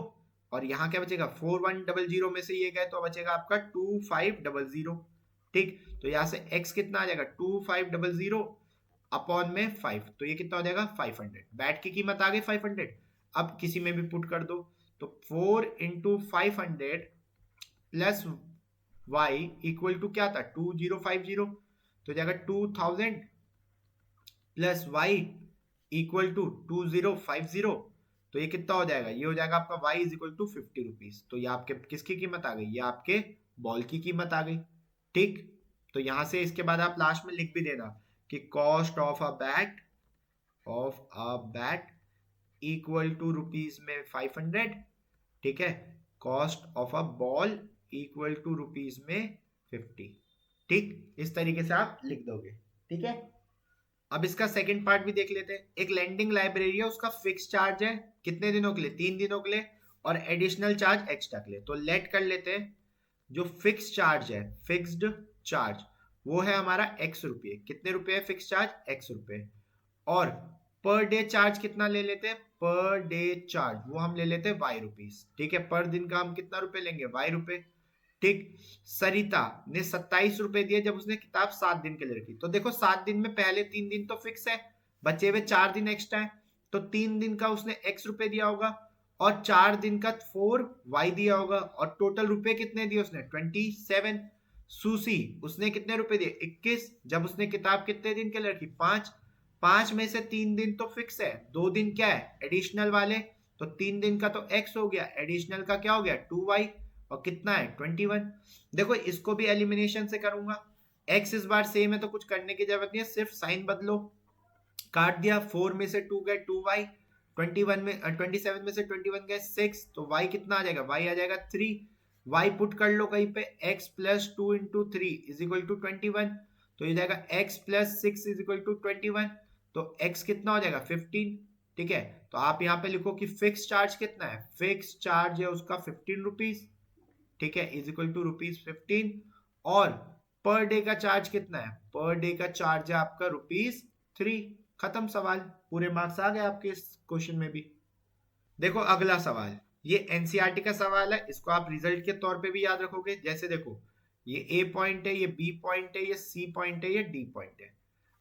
और यहाँ क्या बचेगा, 4100 में से ये गए तो बचेगा आपका 2500, ठीक। तो यहाँ से x कितना आ जाएगा, 2500 अपॉन में 5, तो ये कितना हो जाएगा 500। बैट की कीमत आ गई 500। अब किसी में भी पुट कर दो, तो 4 into 500 plus y equal to क्या था, 2050, तो जाएगा 2000 प्लस y इक्वल टू 2050। तो ये कितना हो जाएगा, ये हो जाएगा आपका y is equal to 50 rupees. तो ये आपके किसकी कीमत आ गई, ये आपके बॉल की कीमत आ गई, ठीक। तो यहां से इसके बाद आप लास्ट में लिख भी देना कि cost of a bat equal to rupees में 500, ठीक है। Cost of a ball equal to rupees में 50, ठीक। इस तरीके से आप लिख दोगे, ठीक है। अब इसका सेकंड पार्ट भी देख लेते हैं। एक लैंडिंग लाइब्रेरी है, उसका फिक्स चार्ज है कितने दिनों के लिए, 3 दिनों के लिए, और एडिशनल चार्ज एक्स्ट्रा के लिए। तो लेट कर लेते हैं, जो फिक्स चार्ज है, फिक्स्ड चार्ज, वो है हमारा x रुपये। कितने रुपए है फिक्स चार्ज, x रुपये। और पर डे चार्ज कितना ले लेते हैं, पर डे चार्ज वो हम ले लेते हैं y रुपीज, ठीक है। पर दिन का हम कितना रुपए लेंगे, y रुपए, ठीक। सरिता ने 27 रुपए दिए जब उसने किताब 7 दिन के लिए रखी। तो देखो 7 दिन में पहले 3 दिन तो फिक्स है, बचे हुए 4 दिन एक्स्ट्रा है, तो 3 दिन का उसने x रुपए दिया होगा और 4 दिन का 4y दिया होगा, और टोटल रुपए कितने दिए उसने, 27। सुसी उसने कितने रुपए दिए, 21, जब उसने किताब कितने दिन के लिए रखी, 5। 5 में से 3 दिन तो फिक्स है, 2 दिन क्या है एडिशनल वाले, तो 3 दिन का तो x हो गया, एडिशनल का क्या हो गया 2y, और कितना है 21। देखो इसको भी एलिमिनेशन से करूंगा, x इस बार सेम है तो कुछ करने की जरूरत नहीं है, सिर्फ साइन बदलो, काट दिया, 4 में से 2 गए 2y, 21 में 27 में से 21 गए 6, तो y कितना आ जाएगा, y आ जाएगा 3। y पुट कर लो कहीं पे, x plus 2 into 3 is equal to 21, तो ये जाएगा x plus 6 is equal to 21, तो x कितना हो जाएगा 15, ठीक है। तो आप यहाँ पे लिखो कि फिक्स चार्ज कितना है, फिक्स चार्ज है उसका 15 रुपीज, ठीक है, इज इक्वल टू रुपीज 15। और पर डे का चार्ज कितना है, पर डे का चार्ज है आपका रुपीज 3। खत्म सवाल, पूरे मार्क्स आ गए आपके इस क्वेश्चन में भी। देखो अगला सवाल, ये एनसीईआरटी का सवाल है, इसको आप रिजल्ट के तौर पे भी याद रखोगे। जैसे देखो ये ए पॉइंट है, ये बी पॉइंट है, ये सी पॉइंट है, ये डी पॉइंट है।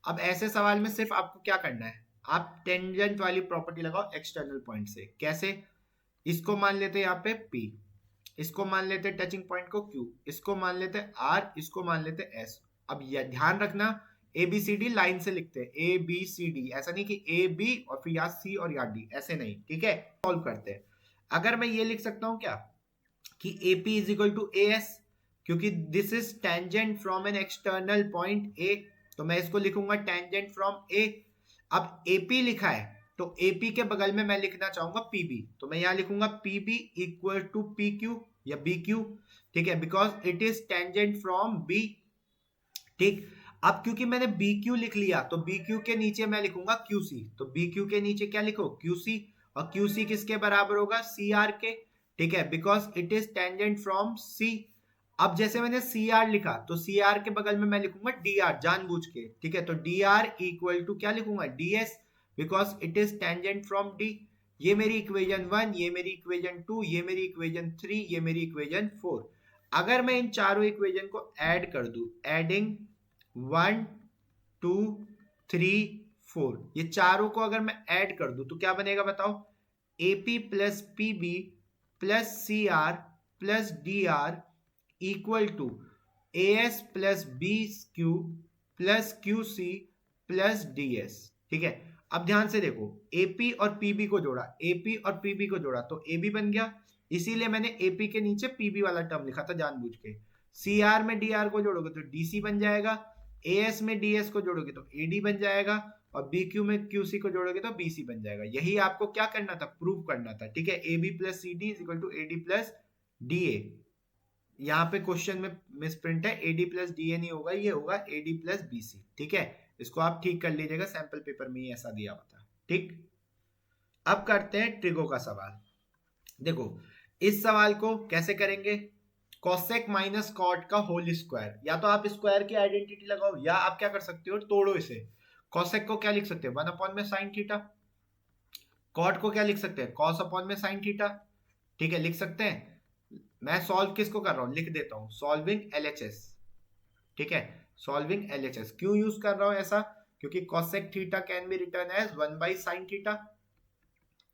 अब ऐसे सवाल में सिर्फ आपको क्या करना है, आप टेंजेंट वाली प्रॉपर्टी लगाओ एक्सटर्नल पॉइंट से। कैसे, इसको मान लेते हैं यहाँ पे P, इसको मान लेते हैं टचिंग पॉइंट को Q, इसको मान लेते हैं R, इसको मान लेते हैं S। अब यह ध्यान रखना A B C D line से लिखते हैं, ए बी सी डी, ऐसा नहीं कि ए बी और फिर या सी और या डी, ऐसे नहीं, ठीक है। सॉल्व करते हैं। अगर मैं ये लिख सकता हूं क्या कि a p is equal to a s, क्योंकि this is tangent from an external point a, तो मैं इसको लिखूंगा टेंजेंट फ्रॉम ए। अब एपी लिखा है तो एपी के बगल में मैं लिखना चाहूंगा पीबी, तो मैं यहां लिखूंगा PB equal to P Q या बी क्यू, ठीक है, because it is tangent from B, ठीक। अब क्योंकि मैंने बी क्यू लिख लिया तो बी क्यू के नीचे मैं लिखूंगा क्यू सी, तो बी क्यू के नीचे क्या लिखो क्यू सी, और क्यू सी किसके बराबर होगा सी आर के, ठीक है, because it is tangent from c. अब जैसे मैंने सी आर लिखा तो सी आर के बगल में मैं लिखूंगा डी आर जानबूझ के, ठीक है, तो डी आर इक्वल टू क्या लिखूंगा D S, because it is tangent from D. ये मेरी इक्वेशन 1, ये मेरी इक्वेशन 2, ये मेरी इक्वेशन 3, ये मेरी इक्वेशन 4। अगर मैं इन चारों इक्वेशन को ऐड कर दूं, एडिंग 1 2 3 4, ये चारों को अगर मैं ऐड कर दूं तो क्या बनेगा बताओ, AP plus PB plus CR plus DR equal to AS plus BQ plus QC plus DS, ठीक है। अब ध्यान से देखो, एपी और पीबी को जोड़ा, एपी और पीबी को जोड़ा तो एबी बन गया, इसीलिए मैंने एपी के नीचे पीबी वाला टर्म लिखा था जानबूझ के। सीआर में डीआर को जोड़ोगे तो डीसी बन जाएगा, एएस में डीएस को जोड़ोगे तो एडी बन जाएगा, और बीक्यू में क्यूसी को जोड़ोगे तो बीसी बन जाएगा। यही आपको क्या करना था, प्रूव करना था, ठीक है। A B plus C D is equal to A D plus D A. यहाँ पे क्वेश्चन में मिसप्रिंट है, एडी प्लस डी ए नहीं होगा, ये होगा एडी प्लस बी सी, ठीक है। इसको आप ठीक कर लीजिएगा, सैंपल पेपर में ही ऐसा दिया हुआ था, ठीक। अब करते हैं ट्रिगो का सवाल। देखो इस सवाल को कैसे करेंगे, कॉसेक माइनस कॉट का होल स्क्वायर, या तो आप स्क्वायर की आइडेंटिटी लगाओ या आप क्या कर सकते हो, तोड़ो इसे। कॉसेक को क्या लिख सकते हैं, 1 अपॉन में साइन थीटा। कॉट को क्या लिख सकते हैं, कॉस अपॉन में साइन थीटा, ठीक है, लिख सकते हैं। मैं सॉल्व किसको कर रहा हूं, लिख देता हूं, सॉल्विंग एलएचएस, ठीक है। सॉल्विंग एलएचएस क्यों यूज कर रहा हूं ऐसा, क्योंकि cosec theta can be written as 1 by sine theta,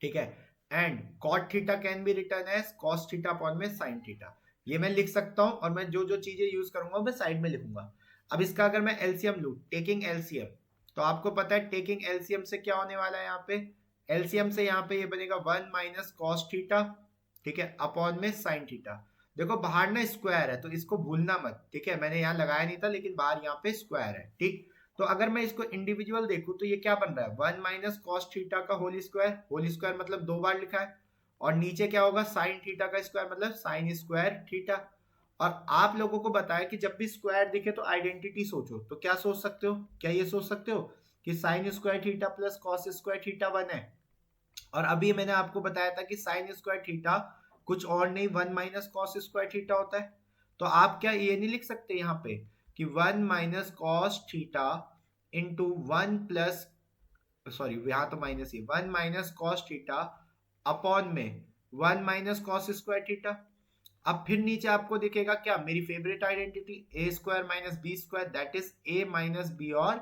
ठीक है, and cot theta can be written as cos theta upon में साइन थीटा। ये मैं लिख सकता हूं, और मैं जो जो चीजें यूज करूंगा मैं साइड में लिखूंगा। अब इसका अगर मैं एलसीएम लूं, टेकिंग एलसीएम, तो आपको पता है टेकिंग एलसीएम से क्या होने वाला है, यहाँ पे एलसीएम से यहाँ पे ये बनेगा 1 माइनस कॉस थीटा, ठीक है, अपॉन में साइन थीटा। देखो बाहर ना स्क्वायर है तो इसको भूलना मत, ठीक है, मैंने यहाँ लगाया नहीं था लेकिन बाहर यहाँ पे स्क्वायर है, ठीक। तो अगर मैं इसको इंडिविजुअल देखूं तो ये क्या बन रहा है, 1 माइनस कॉस थीटा का होल स्क्वायर मतलब 2 बार लिखा है, और नीचे क्या होगा, साइन थीटा का स्क्वायर मतलब साइन स्क्वायर थीटा। और आप लोगों को बताया कि जब भी स्क्वायर दिखे तो आइडेंटिटी सोचो, तो क्या सोच सकते हो, क्या ये सोच सकते हो कि sine square theta plus cos square theta 1 है। और अभी मैंने आपको बताया था कि साइन स्क्वायर थीटा कुछ और नहीं 1 माइनस कॉस स्क्वायर थीटा होता है। तो आप क्या ये नहीं लिख सकते यहाँ पे कि 1 minus cos theta into 1 plus, sorry यहाँ तो माइनस ही, 1 माइनस कॉस थीटा अपॉन में 1 माइनस कॉस स्क्वायर थीटा। अब फिर नीचे आपको दिखेगा क्या, मेरी favourite identity A square minus B square, that is A minus B और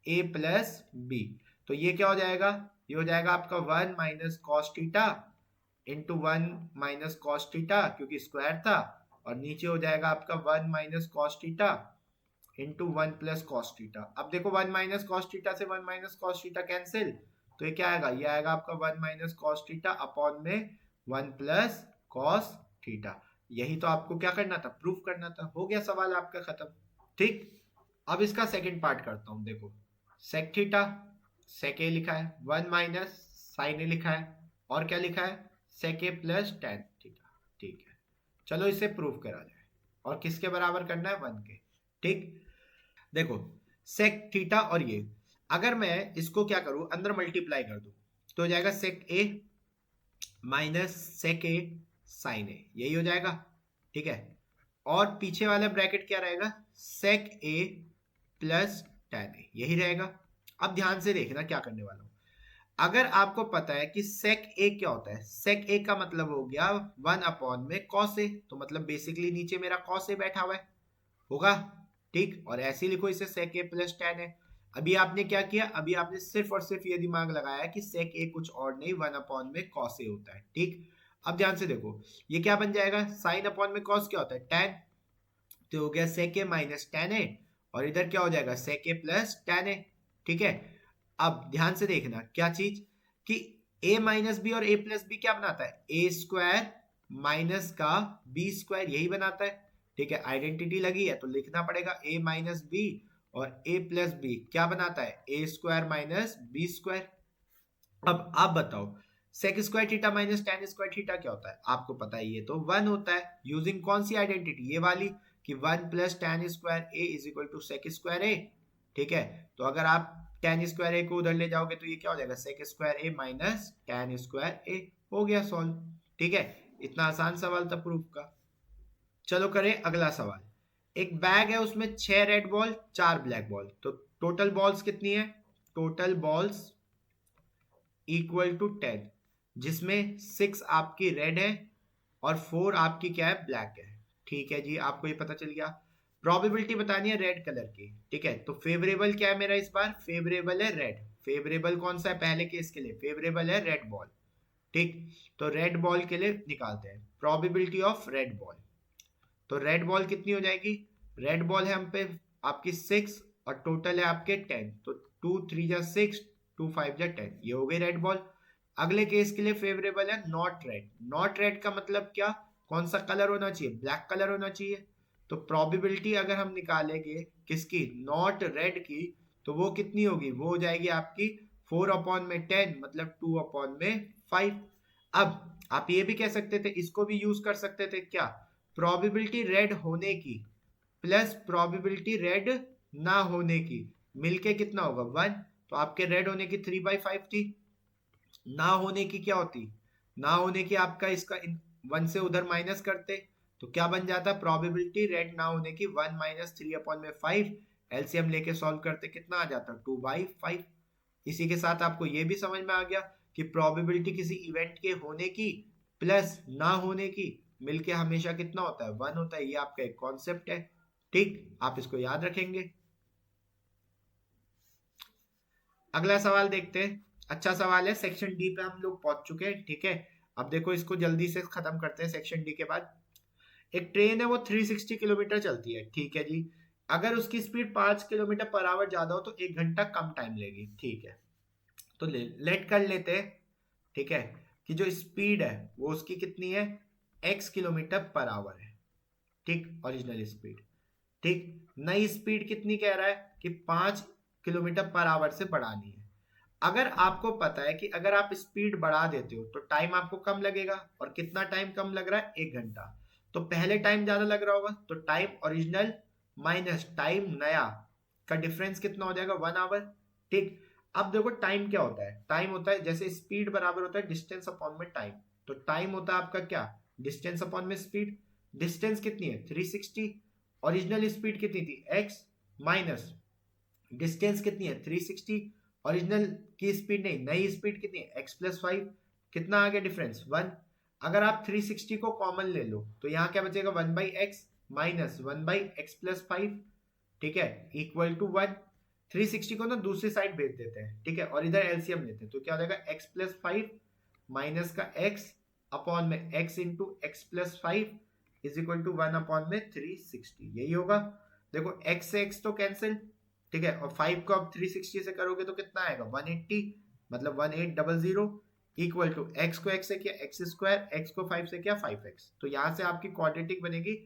ए प्लस बी। तो ये क्या हो जाएगा, ये हो जाएगा आपका 1 minus cos theta into 1 minus cos theta क्योंकि स्क्वायर था, और नीचे हो जाएगा आपका 1 minus cos theta into 1 plus cos theta. अब देखो 1 माइनस कॉस थीटा से 1 माइनस कॉस थीटा कैंसिल, तो ये क्या आएगा, ये आएगा आपका 1 माइनस कॉस थीटा अपॉन में 1 प्लस कॉस थीटा। यही तो आपको क्या करना था, प्रूफ करना था। हो गया सवाल आपका खत्म, ठीक। अब इसका सेकंड पार्ट करता हूं। देखो सेक थीटा, सेक ए लिखा है, 1 माइनस साइन ए लिखा है, और क्या लिखा है, सेक ए प्लस टेन थीटा, ठीक है। चलो इसे प्रूफ करा जाए, और किसके बराबर करना है, 1 के, ठीक। देखो सेक थीटा, और ये अगर मैं इसको क्या करूं, अंदर मल्टीप्लाई कर दूं तो हो जाएगा सेक ए माइनस सेक ए साइन ए, यही हो जाएगा, ठीक है। और पीछे वाला ब्रैकेट क्या रहेगा, सेक ए प्लस टेन ए, यही रहेगा। अब ध्यान से देखना क्या करने वाला हूं। अगर आपको पता है कि सेक ए क्या होता है, सेक ए का मतलब हो गया 1 अपॉन में कॉस ए, तो मतलब बेसिकली नीचे मेरा कॉस ए बैठा हुआ है, होगा, ठीक। और ऐसे लिखो इसे, सेक ए प्लस टेन है। अभी आपने क्या किया, अभी आपने सिर्फ और सिर्फ ये दिमाग लगाया कि सेक ए कुछ और नहीं 1 अपॉन में कॉस ए होता है, ठीक। अब ध्यान से देखो ये क्या बन जाएगा, साइन अपॉन में कॉस क्या होता है, टेन, तो हो गया सेक ए माइनस टेन ए, और इधर क्या हो जाएगा, सेक ए प्लस टेन ए, ठीक है। अब ध्यान से देखना क्या चीज, कि a माइनस बी और a प्लस बी क्या बनाता है, ए स्क्वायर माइनस का बी स्क्वायर, यही बनाता है, ठीक है। आइडेंटिटी लगी है तो लिखना पड़ेगा a माइनस बी, और a प्लस बी क्या बनाता है, A square minus B square. अब आप बताओ sec square theta minus tan square theta क्या होता है, आपको पता है ये तो 1 होता है, यूजिंग कौन सी आइडेंटिटी, ये वाली, कि 1 plus tan square a is equal to sec square a, ठीक है। तो अगर आप टेन स्क्वायर ए को उधर ले जाओगे तो ये क्या हो जाएगा, सेक स्क्वायर ए माइनस टेन स्क्वायर ए, हो गया सॉल्व, ठीक है। इतना आसान सवाल था प्रूफ का। चलो करें अगला सवाल। एक बैग है, उसमें 6 रेड बॉल 4 ब्लैक बॉल, तो टोटल बॉल्स कितनी है, टोटल बॉल्स इक्वल टू 10, जिसमें 6 आपकी रेड है और 4 आपकी क्या है, ब्लैक है, ठीक है जी। आपको ये पता चल गया। प्रोबेबिलिटी बतानी है रेड कलर की, ठीक है। तो फेवरेबल क्या है मेरा, इस बार फेवरेबल है रेड। फेवरेबल कौन सा है, पहले केस के लिए फेवरेबल है रेड बॉल, ठीक। तो रेड बॉल के लिए निकालते हैं प्रोबेबिलिटी ऑफ रेड बॉल। तो रेड बॉल कितनी हो जाएगी, रेड बॉल है हम पे आपकी 6 और टोटल है आपके 10, तो 2 3 जा 6, 2 5 जा 10, ये हो गई रेड बॉल। अगले केस के लिए फेवरेबल है नॉट रेड। नॉट रेड का मतलब क्या, कौन सा कलर होना चाहिए, ब्लैक कलर होना चाहिए। तो प्रोबेबिलिटी अगर हम निकालेंगे किसकी, नॉट रेड की, तो वो कितनी होगी, वो हो जाएगी आपकी 4/10, मतलब 2/5। अब आप ये भी कह सकते थे, इसको भी यूज कर सकते थे क्या, प्रोबेबिलिटी रेड होने की प्लस प्रोबेबिलिटी रेड ना होने की मिलके कितना होगा 1। तो आपके रेड होने की 3/5 थी, ना होने की क्या होती, ना होने की आपका इसका 1 से उधर माइनस करते, तो क्या बन जाता, प्रोबेबिलिटी रेड ना होने की 1 - 3/5। एलसीएम लेके सॉल्व करते कितना आ जाता, 2/5। इसी के साथ आपको ये भी समझ में आ गया कि प्रोबेबिलिटी किसी इवेंट के होने की प्लस ना होने की मिलके हमेशा कितना होता है, 1 होता है। ये आपका एक कॉन्सेप्ट है, ठीक, आप इसको याद रखेंगे। अगला सवाल देखते हैं, अच्छा सवाल है, सेक्शन डी पे हम लोग पहुंच चुके हैं, ठीक है। अब देखो इसको जल्दी से खत्म करते हैं। सेक्शन डी के बाद एक ट्रेन है, वो 360 किलोमीटर चलती है, ठीक है जी। अगर उसकी स्पीड 5 किलोमीटर पर आवर ज्यादा हो तो 1 घंटा कम टाइम लेगी, ठीक है। तो लेट कर लेते हैं, ठीक है, कि जो स्पीड है वो उसकी कितनी है, x किलोमीटर पर आवर है, ठीक, ओरिजिनल स्पीड। ठीक, नई स्पीड कितनी कह रहा है कि 5 किलोमीटर पर आवर से बढ़ानी है। अगर आपको पता है कि अगर आप स्पीड बढ़ा देते हो तो टाइम आपको कम लगेगा, और कितना टाइम कम लग रहा है, 1 घंटा। तो पहले टाइम ज्यादा लग रहा होगा, तो टाइम ओरिजिनल माइनस टाइम नया का डिफरेंस कितना हो जाएगा, 1 आवर, ठीक। अब देखो टाइम क्या होता है, टाइम होता है जैसे स्पीड बराबर होता है डिस्टेंस अपॉन में टाइम। तो टाइम होता है आपका क्या, डिस्टेंस अपॉन में स्पीड। डिस्टेंस कितनी है, 360। ओरिजिनल स्पीड कितनी थी, x, माइनस डिस्टेंस कितनी है, 360। ओरिजिनल की स्पीड नहीं, नई स्पीड कितनी है, x+5। कितना आ गया डिफरेंस, 1। अगर आप 360 को कॉमन ले लो तो यहाँ क्या बचेगा, 1/x माइनस 1/x+5, ठीक है, इक्वल टू 1। 360 को ना दूसरी साइड भेज देते हैं, ठीक है, और इधर एलसीएम लेते हैं, तो क्या हो जाएगा, x+5 माइनस का x अपॉन में x into x+5 is equal to 1/360, यही होगा। देखो x से x तो कैंसिल, ठीक है, और 5 को अब 360 से करोगे तो कितना आएगा, 180, मतलब 1800 इक्वल टू x को x से किया x², x को 5 से किया 5x। तो यहां से आपकी क्वाड्रेटिक बनेगी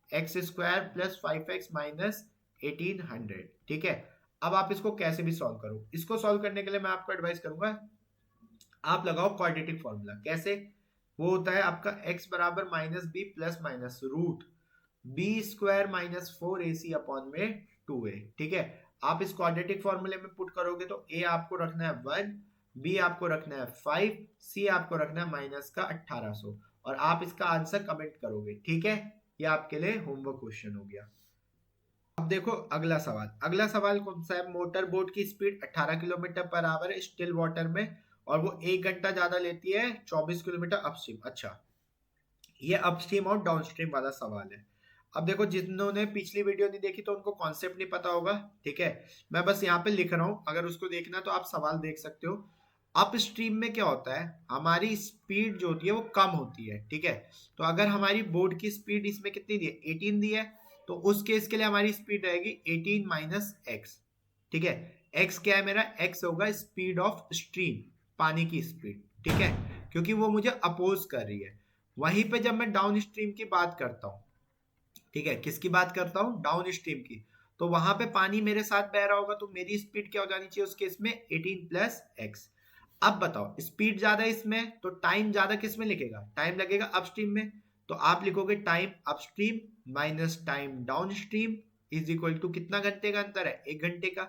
x² प्लस 5x माइनस 1800, ठीक है। अब आप इसको कैसे भी सॉल्व करो, इसको सॉल्व करने के लिए मैं आपको एडवाइस करूंगा, आप लगाओ क्वाड्रेटिक फॉर्मूला। कैसे, वो होता है आपका x बराबर -b plus minus root b² minus 4ac upon में 2a, ठीक है। आप इस क्वाड्रेटिक फॉर्मूले में पुट करोगे तो a आपको रखना है 1, b आपको रखना है 5, c आपको रखना है माइनस का 1800, और आप इसका आंसर कमेंट करोगे, ठीक है। ये आपके लिए होमवर्क क्वेश्चन हो गया। अब देखो अगला सवाल, अगला सवाल कौन सा है, मोटर बोट की स्पीड 18 किलोमीटर पर आवर है स्टिल वाटर में, और वो 1 घंटा ज्यादा लेती है 24 किलोमीटर अपस्ट्रीम। अच्छा, ये अपस्ट्रीम और डाउनस्ट्रीम वाला सवाल है। अब देखो जिन्होंने पिछली वीडियो नहीं देखी तो उनको कॉन्सेप्ट नहीं पता होगा, ठीक है। मैं बस यहाँ पे लिख रहा हूँ, अगर उसको देखना तो आप सवाल देख सकते हो। अपस्ट्रीम में क्या होता है, हमारी स्पीड जो होती है वो कम होती है, ठीक है। तो अगर हमारी बोट की स्पीड इसमें कितनी दी है, 18 दी है, तो उस केस के लिए हमारी स्पीड रहेगी 18 माइनस एक्स, ठीक है। एक्स क्या है मेरा, एक्स होगा स्पीड ऑफ स्ट्रीम, पानी की स्पीड, ठीक है, क्योंकि वो मुझे अपोज कर रही है। वहीं पे जब मैं डाउन स्ट्रीम की बात करता हूँ, ठीक है, किसकी बात करता हूँ, डाउन स्ट्रीम की, तो वहां पे पानी मेरे साथ बह रहा होगा, तो मेरी स्पीड क्या हो जानी चाहिए उस केस में, 18 प्लस एक्स। अब बताओ स्पीड ज्यादा इसमें तो टाइम ज्यादा किस में लिखेगा, टाइम लगेगा अपस्ट्रीम में, तो आप लिखोगे time upstream minus time downstream is equal to कितना घंटे का अंतर है, 1 घंटे का।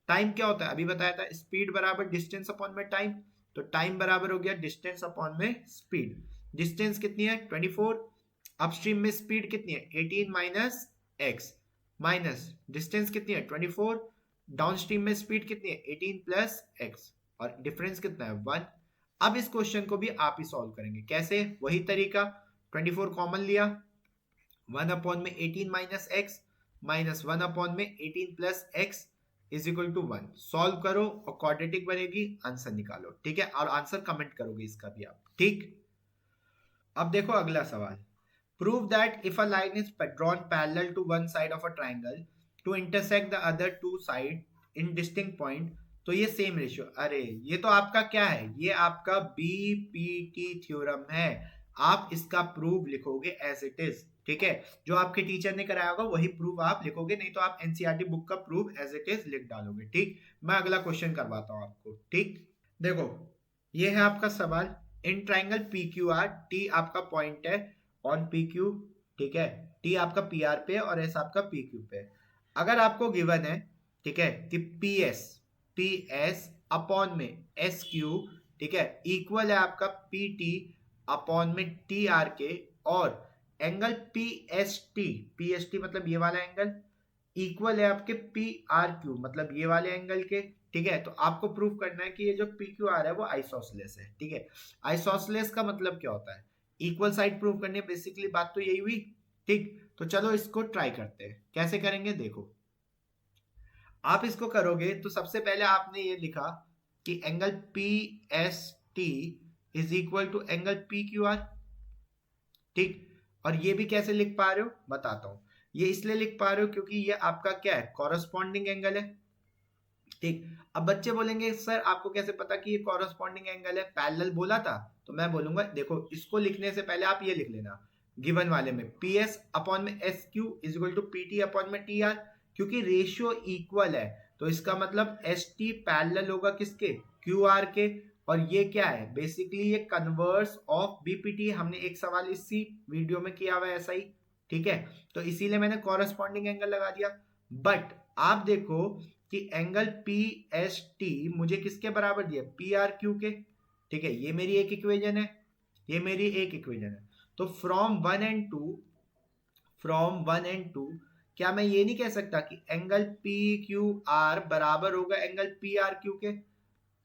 टाइम क्या होता है, अभी बताया था, स्पीड बराबर डिस्टेंस अपॉन में टाइम, तो टाइम बराबर हो गया डिस्टेंस अपॉन में स्पीड। डिस्टेंस कितनी है, 24, अपस्ट्रीम में स्पीड कितनी है, 18 माइनस एक्स, माइनस डिस्टेंस कितनी है 24, डाउनस्ट्रीम में स्पीड कितनी है 18 प्लस एक्स, और डिफरेंस कितना है 1। अब इस क्वेश्चन को भी आप ही सॉल्व करेंगे, कैसे, वही तरीका, 24 कॉमन लिया, 1/18 minus X minus 1/18 plus X is equal to 1। Solve करो और क्वाड्रेटिक बनेगी, आंसर निकालो, ठीक है, और आंसर कमेंट करोगे इसका भी आप, ठीक। अब देखो अगला सवाल, prove that if a line is drawn parallel to one side of a triangle to intersect the other two sides in distinct point, तो ये सेम रेशियो, अरे ये तो आपका क्या है, ये आपका बीपीटी थ्योरम है। आप इसका प्रूफ लिखोगे एज इट इज, ठीक है। जो आपके टीचर ने कराया होगा वही प्रूफ आप लिखोगे, नहीं तो आप एनसीईआरटी बुक का प्रूफ एज इट इज लिख डालोगे, ठीक। मैं अगला क्वेश्चन करवाता हूँ आपको, ठीक। देखो, ये है आपका सवाल। In triangle P Q are, T आपका पॉइंट है ऑन पी क्यू, ठीक है। टी आपका पी आर पे है और एस आपका पी क्यू पे है। अगर आपको गिवन है, ठीक है, कि पी एस अपॉन में एस क्यू, ठीक है, इक्वल है आपका पी टी अपॉन में टी आर के, और एंगल पी एस टी मतलब ये वाला एंगल इक्वल है आपके पी आर क्यू मतलब ये वाले एंगल के, ठीक है। तो आपको प्रूव करना है कि ये जो पी क्यू आर है वो आइसोसेलेस है, ठीक है। आइसोसेलेस का मतलब क्या होता है, इक्वल साइड प्रूव करनी है, बेसिकली बात तो यही हुई, ठीक। तो चलो इसको ट्राई करते हैं, कैसे करेंगे देखो। आप इसको करोगे तो सबसे पहले आपने ये लिखा कि angle P S T is equal to angle P Q R, ठीक। और ये भी कैसे लिख पा रहे हो बताता हूं। ये इसलिए लिख पा रहे हो क्योंकि ये आपका क्या है, कॉरस्पॉन्डिंग एंगल है, ठीक। अब बच्चे बोलेंगे सर आपको कैसे पता कि ये कॉरस्पॉन्डिंग एंगल है, पैरेलल बोला था। तो मैं बोलूंगा देखो, इसको लिखने से पहले आप ये लिख लेना, गिवन वाले में पी एस अपॉन में S Q is equal to P T upon में टी आर, क्योंकि रेशियो इक्वल है तो इसका मतलब एस टी पैरेलल होगा किसके, क्यू आर के। और ये क्या है, बेसिकली ये कन्वर्स ऑफ बीपीटी, हमने एक सवाल इसी वीडियो में किया हुआ है ऐसा ही, ठीक है। तो इसीलिए मैंने कॉरस्पॉन्डिंग एंगल लगा दिया। बट आप देखो कि एंगल पी एस टी मुझे किसके बराबर दिया, पी आर क्यू के, ठीक है। ये मेरी एक इक्वेशन है, ये मेरी एक इक्वेशन है। तो फ्रॉम वन एंड टू क्या मैं ये नहीं कह सकता कि एंगल पी क्यू आर बराबर होगा एंगल पी आर क्यू के,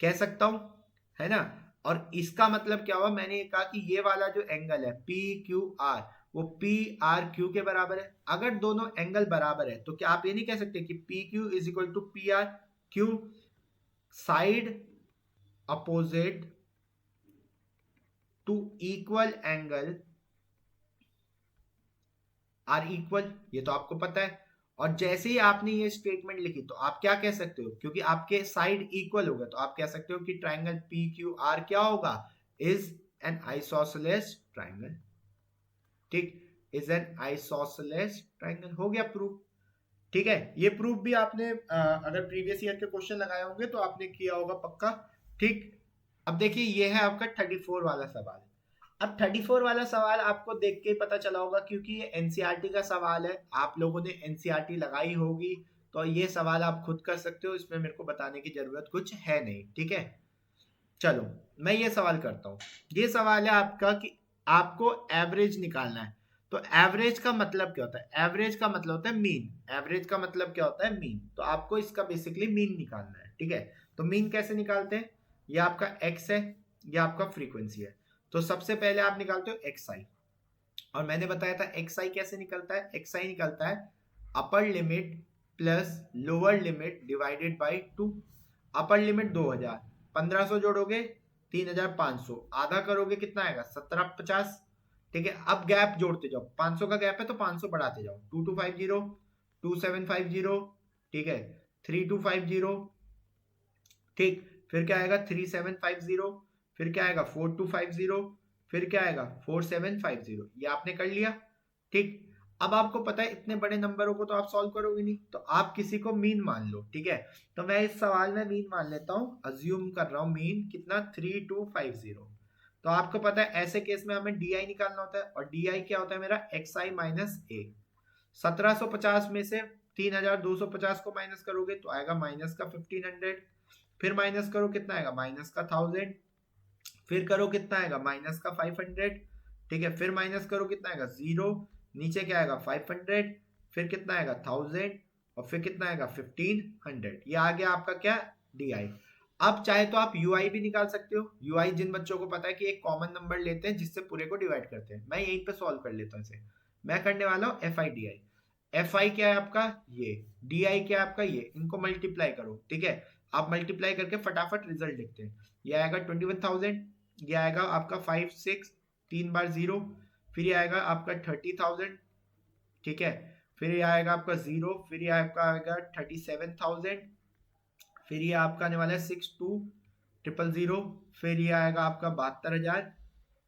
कह सकता हूं, है ना। और इसका मतलब क्या हुआ, मैंने कहा कि ये वाला जो एंगल है पी क्यू आर वो पी आर क्यू के बराबर है। अगर दोनों एंगल बराबर है तो क्या आप ये नहीं कह सकते कि P Q is equal to P R Q, side opposite to equal angle are equal, ये तो आपको पता है। और जैसे ही आपने ये स्टेटमेंट लिखी तो आप क्या कह सकते हो, क्योंकि आपके साइड इक्वल होगा तो आप कह सकते हो कि ट्राइंगल पी क्यू आर क्या होगा, इज एन आइसोसेलेस ट्राइंगल, ठीक, इज एन आइसोसेलेस ट्राइंगल। हो गया प्रूफ, ठीक है। ये प्रूफ भी आपने अगर प्रीवियस ईयर के क्वेश्चन लगाए होंगे तो आपने किया होगा पक्का, ठीक। अब देखिए ये है आपका 34 वाला सवाल। अब 34 वाला सवाल आपको देख के ही पता चला होगा क्योंकि ये एनसीईआरटी का सवाल है, आप लोगों ने एनसीईआरटी लगाई होगी, तो ये सवाल आप खुद कर सकते हो, इसमें मेरे को बताने की जरूरत कुछ है नहीं, ठीक है। चलो मैं ये सवाल करता हूँ। ये सवाल है आपका कि आपको एवरेज निकालना है। तो एवरेज का मतलब क्या होता है, एवरेज का मतलब होता है मीन, एवरेज का मतलब क्या होता है मीन। तो आपको इसका बेसिकली मीन निकालना है, ठीक है। तो मीन कैसे निकालते हैं, ये आपका एक्स है, ये आपका फ्रीक्वेंसी है। तो सबसे पहले आप निकालते हो एक्स आई, और मैंने बताया था एक्स आई कैसे निकलता है, एक्स आई निकलता है upper limit plus lower limit divided by 2। Upper limit 2000, 1500 जोड़ोगे 3500, आधा करोगे कितना आएगा 1750, ठीक है। अब गैप जोड़ते जाओ, 500 का गैप है तो 500 बढ़ाते जाओ, 2250, 2750, ठीक है, 3250, ठीक। फिर क्या आएगा 3750, फिर क्या आएगा 4250, फिर क्या आएगा 4750, ये आपने कर लिया, ठीक। अब आपको पता है इतने बड़े नंबरों को तो आप सॉल्व करोगे नहीं, तो आप किसी को मीन मान लो, ठीक है। तो मैं इस सवाल में मीन मान लेता हूं, अज्यूम कर रहा हूं मीन कितना 3250। तो आपको पता है ऐसे केस में हमें डी आई निकालना होता है, और डी आई क्या होता है मेरा एक्स आई माइनस ए। 1750 में से 3250 को माइनस करोगे तो आएगा माइनस का 1500, फिर माइनस करो कितना आएगा माइनस का 1000, फिर करो कितना आएगा माइनस का 500, ठीक है। फिर माइनस करो कितना आएगा 0, नीचे क्या आएगा 500, फिर कितना आएगा 1000, और फिर कितना आएगा 1500। ये आ गया आपका क्या, डी आई। अब चाहे तो आप यू आई भी निकाल सकते हो। यू आई जिन बच्चों को पता है कि एक कॉमन नंबर लेते हैं जिससे पूरे को डिवाइड करते हैं, मैं यहीं पे सॉल्व कर लेता हूँ इसे। मैं करने वाला हूँ F I D I. F I क्या है आपका ये, डी आई क्या है आपका ये, इनको मल्टीप्लाई करो, ठीक है। आप मल्टीप्लाई करके फटाफट रिजल्ट लिखते हैं। ये आएगा 21,000, ये आएगा आपका 5 6 3 बार 0, फिर ये आएगा आपका 30,000, ठीक है। फिर ये आएगा आपका 0, फिर ये आपका आएगा 37,000, फिर ये आपका आने वाला है 62,000, फिर ये आएगा आपका 72,000।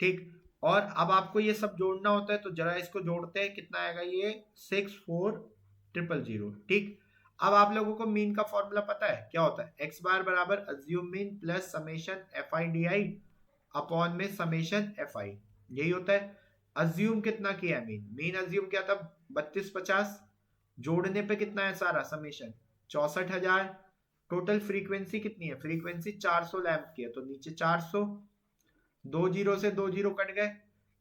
ठीक। और अब आपको ये सब जोड़ना होता है, तो जरा इसको जोड़ते हैं, कितना आएगा ये 64,000। ठीक। अब आप लोगों को मीन का फॉर्मूला पता है क्या होता है? एक्स बार बराबर assume mean plus summation F I D I upon में समेशन एफ आई, यही होता है। अज्यूम कितना किया है? मीन अज्यूम क्या था? 3250। जोड़ने पे कितना है सारा समेशन? 64,000। टोटल फ्रीक्वेंसी कितनी है? फ्रीक्वेंसी 400 लैंप की है, तो नीचे 400, 2 जीरो से 2 जीरो कट गए।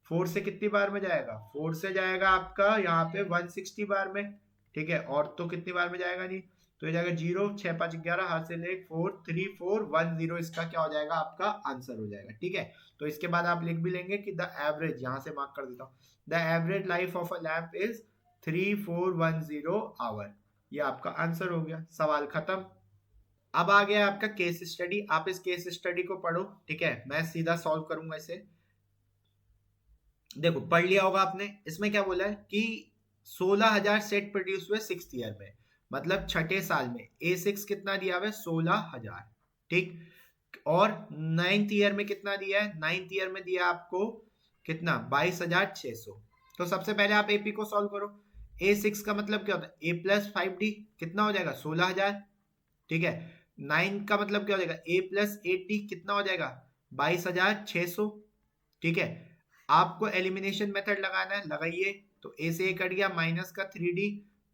4 से कितनी बार में जाएगा? 4 से जाएगा आपका यहाँ पे 160 बार में। ठीक है, और तो कितनी बार में जाएगा नहीं, तो ये जाएगा 0, 6 5 11, हाथ से ले 4 3 4 1 0, इसका क्या हो जाएगा? आपका आंसर हो जाएगा। ठीक है, तो इसके बाद आप लिख भी लेंगे कि द एवरेज, यहाँ से मार्क कर देता हूँ, the average life of a lamp is 3410 hour. ये आपका आंसर हो गया, सवाल खत्म। अब आ गया आपका केस स्टडी। आप इस केस स्टडी को पढ़ो। ठीक है, मैं सीधा सॉल्व करूंगा इसे। देखो, पढ़ लिया होगा आपने। इसमें क्या बोला है कि 16,000 सेट प्रोड्यूस हुए 6th ईयर में, मतलब छठे साल में। A6 कितना दिया हुआ है? 16,000। ठीक। और 9th ईयर में कितना दिया है? 9th ईयर में दिया आपको कितना? 22,600। तो सबसे पहले आप एपी को सॉल्व करो। A6 का मतलब क्या होता है? A प्लस 5D कितना हो जाएगा? 16,000। ठीक है, 9 का मतलब क्या हो जाएगा? A प्लस 8D कितना हो जाएगा? 22,600। ठीक है, आपको एलिमिनेशन मेथड लगाना है, लगाइए। तो ए से ए कट गया, माइनस का 3D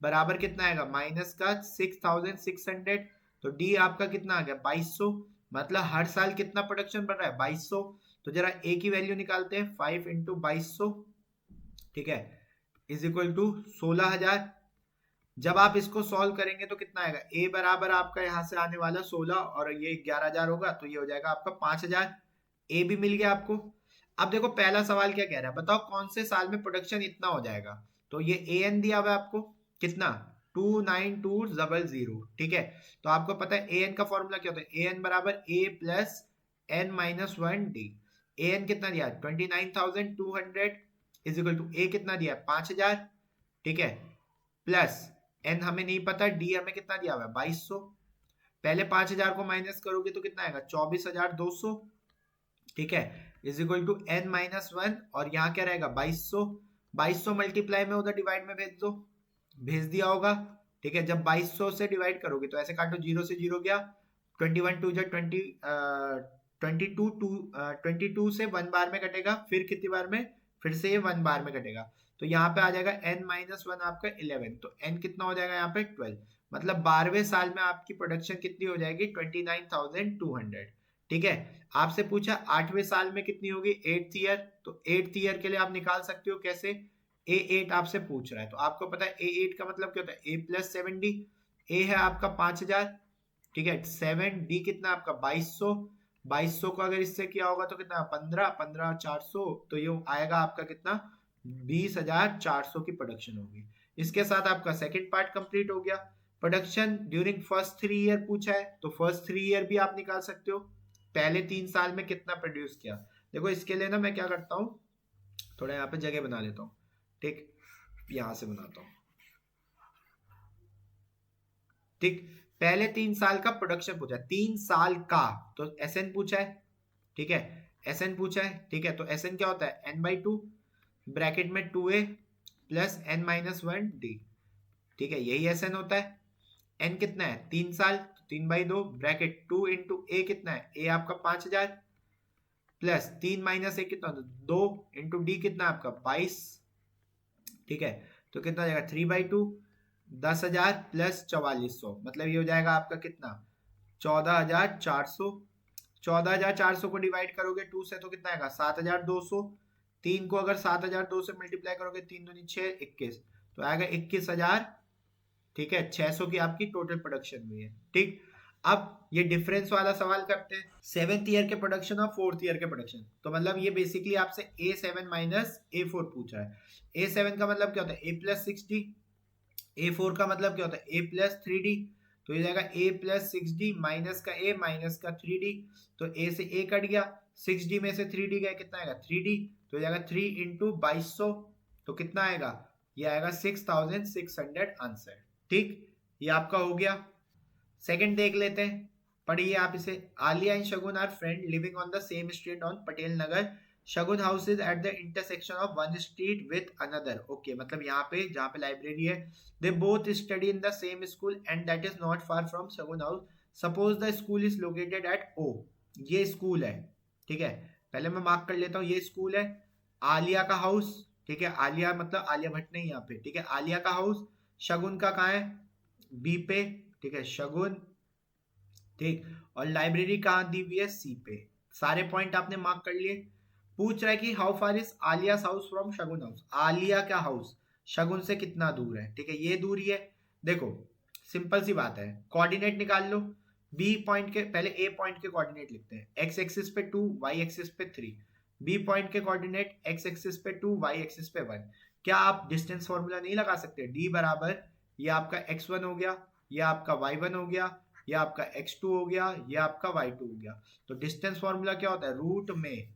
बराबर कितना आएगा? माइनस का 6,600। तो डी आपका कितना आ गया? 2200। मतलब हर साल कितना प्रोडक्शन बढ़ रहा है? 2200। तो जरा ए की वैल्यू निकालते हैं, 5 इंटू 2200, ठीक है, इज इक्वल टू 16,000। जब आप इसको सॉल्व करेंगे तो कितना आएगा? ए बराबर आपका यहाँ से आने वाला 16 और ये 11,000 होगा, तो ये हो जाएगा आपका 5,000। ए भी मिल गया आपको। अब देखो पहला सवाल क्या कह रहा है, बताओ कौन से साल में प्रोडक्शन इतना हो जाएगा। तो ये ए एन दिया हुआ है आपको, कितना? 29200। ठीक है, तो आपको पता है ए एन का फॉर्मूला क्या होता है? ए एन बराबर a plus N minus one d. A n कितना दिया? 29,200 इज इक्वल टू ए कितना दिया? 5,000। ठीक है, प्लस एन हमें नहीं पता, डी हमें कितना दिया हुआ है? 2200। पहले 5,000 को माइनस करोगे तो कितना आएगा? 24,200। ठीक है, is equal to N minus one, और यहाँ क्या रहेगा? 2200। 2200 मल्टीप्लाई में उधर डिवाइड में भेज दो, भेज दिया होगा। ठीक है, जब 2200 से डिवाइड करोगे तो ऐसे काटो, जीरो से जीरो गया, 21 टू जा 20, 22 से 1 बार में कटेगा, फिर कितनी बार में? फिर से ये 1 बार में कटेगा। तो यहाँ पे आ जाएगा n माइनस वन आपका 11, तो n कितना हो जाएगा यहाँ पे? 12। मतलब 12वें साल में आपकी प्रोडक्शन कितनी हो जाएगी? 29,200। ठीक है, आपसे पूछा 8वें साल में कितनी होगी? 8th year. तो 8th ईयर के लिए आप निकाल सकते हो कैसे? A8 आपसे पूछ रहा है, तो आपको पता है A8 का मतलब क्या होता है? A plus 7D। A है आपका 5,000। ठीक है, 7D कितना आपका? 2200। 2200 को अगर इससे किया होगा तो कितना? 15, 15,400, तो ये आएगा आपका कितना? 20,400 की प्रोडक्शन होगी। इसके साथ आपका सेकंड पार्ट कंप्लीट हो गया। प्रोडक्शन ड्यूरिंग फर्स्ट 3 ईयर पूछा है, तो फर्स्ट 3 ईयर भी आप निकाल सकते हो, पहले 3 साल में कितना प्रोड्यूस किया। देखो इसके लिए ना मैं क्या करता हूँ, थोड़ा यहाँ पे जगह बना लेता हूँ। ठीक, यहाँ से बनाता हूँ। ठीक, पहले 3 साल का प्रोडक्शन पूछा है, 3 साल का, तो एस एन पूछा है। ठीक है, एस एन पूछा है। ठीक है, तो एस एन क्या होता है? एन बाई टू, ब्रैकेट में 2a plus N minus one D. ठीक है, यही एस एन होता है। एन कितना है? 3 साल, 3/2 ब्रैकेट 2 इंटू ए कितना है? ए आपका 5,000 प्लस 3 माइनस ए कितना? 2 इंटू डी कितना आपका? 22। ठीक है, तो कितना हो जाएगा? 3/2, 10,000 प्लस 4,400, मतलब ये हो जाएगा आपका कितना? 14,400। 14,400 को डिवाइड करोगे 2 से तो कितना आएगा? 7,200। 3 को अगर 7,200 से मल्टीप्लाई करोगे, 3 दूनी 6, 21, तो आएगा 21,000। ठीक है, 600 की आपकी टोटल प्रोडक्शन हुई है। ठीक, अब ये डिफरेंस वाला सवाल करते हैं, 7th ईयर के प्रोडक्शन और 4th ईयर के प्रोडक्शन। तो मतलब ये बेसिकली आपसे A7 माइनस A4 पूछा है। A7 का मतलब क्या होता है? A plus 6D। A4 का मतलब क्या होता है? A plus 3D। तो ये जाएगा A प्लस 6D माइनस का A माइनस का 3D। तो A से A कट गया, 6D में से 3D गया, कितना आएगा? 3D। तो ये जाएगा 3 इंटू 2200, तो कितना आएगा? ये आएगा 6,600 आंसर। ठीक, ये आपका हो गया। सेकंड देख लेते हैं। पढ़िए आप इसे। Aliya and Shagun are friend living on the same street on Patel Nagar. Shagun house is at the intersection of one street with another. Okay, मतलब यहाँ पे जहाँ पे लाइब्रेरी है, they both study in the same school and that is not far from Shagun house. Suppose the school is located at O. ये स्कूल है, ठीक है, पहले मैं मार्क कर लेता हूँ, ये स्कूल है। आलिया का हाउस, ठीक है, आलिया मतलब आलिया भट्ट नहीं यहाँ पे, ठीक है, आलिया का हाउस शगुन का कहाँ है, बी पे, ठीक है, शगुन, ठीक, और लाइब्रेरी कहाँ दी हुई है, सी पे। सारे पॉइंट आपने मार्क कर लिए। पूछ रहा है कि how far is Alia house from Shagun house. Alia का हाउस शगुन से कितना दूर है, ठीक है, ये दूरी है। देखो सिंपल सी बात है, कोऑर्डिनेट निकाल लो। बी पॉइंट के पहले ए पॉइंट के कोऑर्डिनेट लिखते हैं। एक्स एक्सिस पे 2, वाई एक्सिस पे 3। बी पॉइंट के कोऑर्डिनेट एक्स एक्सिस पे 2, वाई एक्सिस पे 1। क्या आप डिस्टेंस फॉर्मूला नहीं लगा सकते? डी बराबर ये आपका x1 हो गया, ये आपका y1 हो गया, ये आपका x2 हो गया, ये आपका y2 हो गया। तो डिस्टेंस फॉर्मूला क्या होता है? रूट में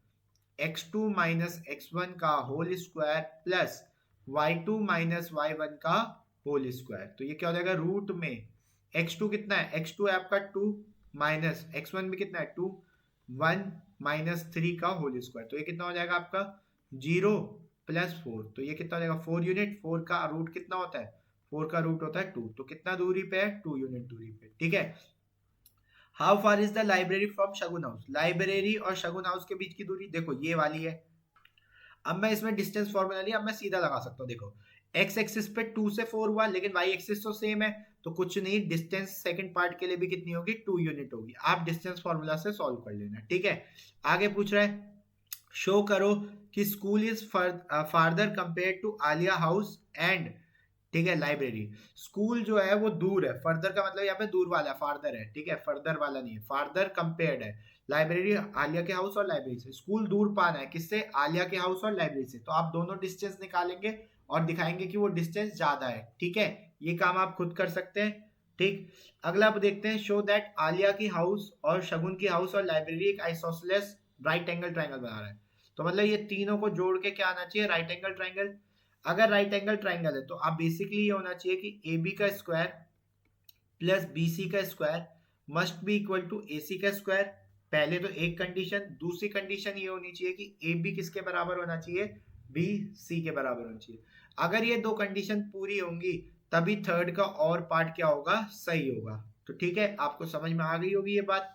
x2 माइनस x1 का whole square plus y2 minus y1 का होल स्क्वायर। तो ये क्या हो जाएगा? रूट में x2 कितना है? x2 है आपका 2 माइनस x1 भी कितना है? 2, 1 माइनस 3 का होल स्क्वायर। तो ये कितना हो जाएगा आपका? 0 प्लस 4। तो ये कितना हो जाएगा? 4 यूनिट। 4 का रूट कितना होता है? 4 का रूट होता है 2। तो कितना दूरी पे है? 2 यूनिट दूरी पे, ठीक है। How far is the library from Shagun house. Library और शगुन हाउस के बीच की दूरी देखो ये वाली है। अब मैं इसमें डिस्टेंस फॉर्मूला लिया, अब मैं सीधा लगा सकता हूँ। देखो एक्स एक्सिस पे 2 से 4 हुआ, लेकिन वाई एक्सिस तो सेम है, तो कुछ नहीं, डिस्टेंस सेकंड पार्ट के लिए भी कितनी होगी? 2 यूनिट होगी। आप डिस्टेंस फॉर्मूला से सॉल्व कर लेना, ठीक है। आगे पूछ रहा है शो करो कि school is farther compare to Aliya house and, ठीक है, लाइब्रेरी। स्कूल जो है वो दूर है, फर्दर का मतलब यहाँ पे दूर वाला है, फार्दर है, ठीक है, फर्दर वाला नहीं है, फार्दर कंपेयर्ड है। लाइब्रेरी आलिया के हाउस और लाइब्रेरी से। स्कूल दूर पाना है किससे? आलिया के हाउस और लाइब्रेरी से। तो आप दोनों डिस्टेंस निकालेंगे और दिखाएंगे कि वो डिस्टेंस ज्यादा है, ठीक है। ये काम आप खुद कर सकते हैं, ठीक। अगला आप देखते हैं, शो दैट आलिया की हाउस और शगुन की हाउस और लाइब्रेरी एक आइसोसेलेस राइट एंगल ट्राइंगल बना रहा है। तो मतलब ये तीनों को जोड़ के क्या आना चाहिए? Right angle triangle. अगर राइट एंगल ट्राइंगल है तो आप बेसिकली ये होना चाहिए कि ए बी का स्क्वायर प्लस बी सी का square must be equal to A c का स्क्वायर। पहले तो एक कंडीशन। दूसरी कंडीशन ये होनी चाहिए कि ए बी किसके बराबर होना चाहिए? बी सी के बराबर होना चाहिए। अगर ये दो कंडीशन पूरी होंगी तभी थर्ड का और पार्ट क्या होगा? सही होगा। तो ठीक है, आपको समझ में आ गई होगी ये बात।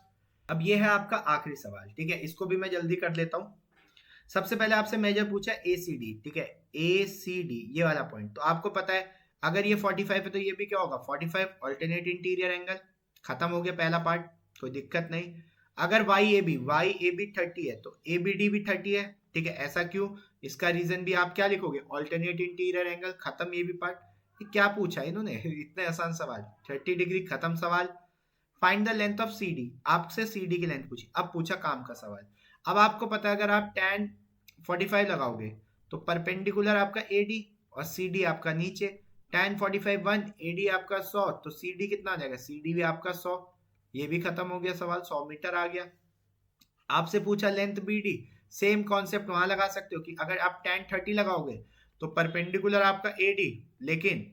अब ये है आपका आखिरी सवाल, ठीक है, इसको भी मैं जल्दी कर लेता हूं। सबसे पहले आपसे मेजर पूछा ए सी डी, ठीक है, ए सी डी ये वाला पॉइंट। तो आपको पता है अगर ये 45 है तो ये भी क्या होगा? 45। ऑल्टरनेट इंटीरियर एंगल, खत्म हो गया पहला पार्ट, कोई दिक्कत नहीं। अगर वाई ए बी 30 है तो ए बी डी भी 30 है, ठीक है। ऐसा क्यों? इसका रीजन भी आप क्या लिखोगे? ऑल्टरनेट इंटीरियर एंगल, खत्म ये भी पार्ट। ये क्या पूछा इन्होंने इतने आसान सवाल, 30 डिग्री, खत्म सवाल। Find the length of C D, आपसे सी डी की लेंथ पूछी। अब पूछा काम का सवाल। अब आपको पता है अगर आप tan 45 लगाओगे तो परपेंडिकुलर आपका AD और CD आपका नीचे। tan 45 1, AD आपका 100, तो CD कितना आ जाएगा? CD भी आपका 100। ये भी खत्म हो गया सवाल, 100 मीटर आ गया। आपसे पूछा लेंथ BD, सेम कॉन्सेप्ट वहां लगा सकते हो कि अगर आप tan 30 लगाओगे तो परपेंडिकुलर आपका AD, लेकिन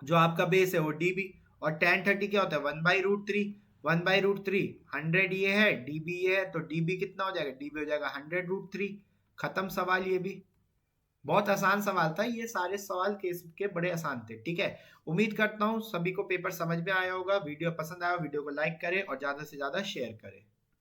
जो आपका बेस है वो DB। और tan 30 क्या होता है? 1/√3। 1/√3 100 ये है, DB ये है, तो DB कितना हो जाएगा? DB हो जाएगा 100√3। खत्म सवाल। ये भी बहुत आसान सवाल था, ये सारे सवाल केस के बड़े आसान थे, ठीक है। उम्मीद करता हूँ सभी को पेपर समझ में आया होगा। वीडियो पसंद आया, वीडियो को लाइक करें और ज्यादा से ज्यादा शेयर करें।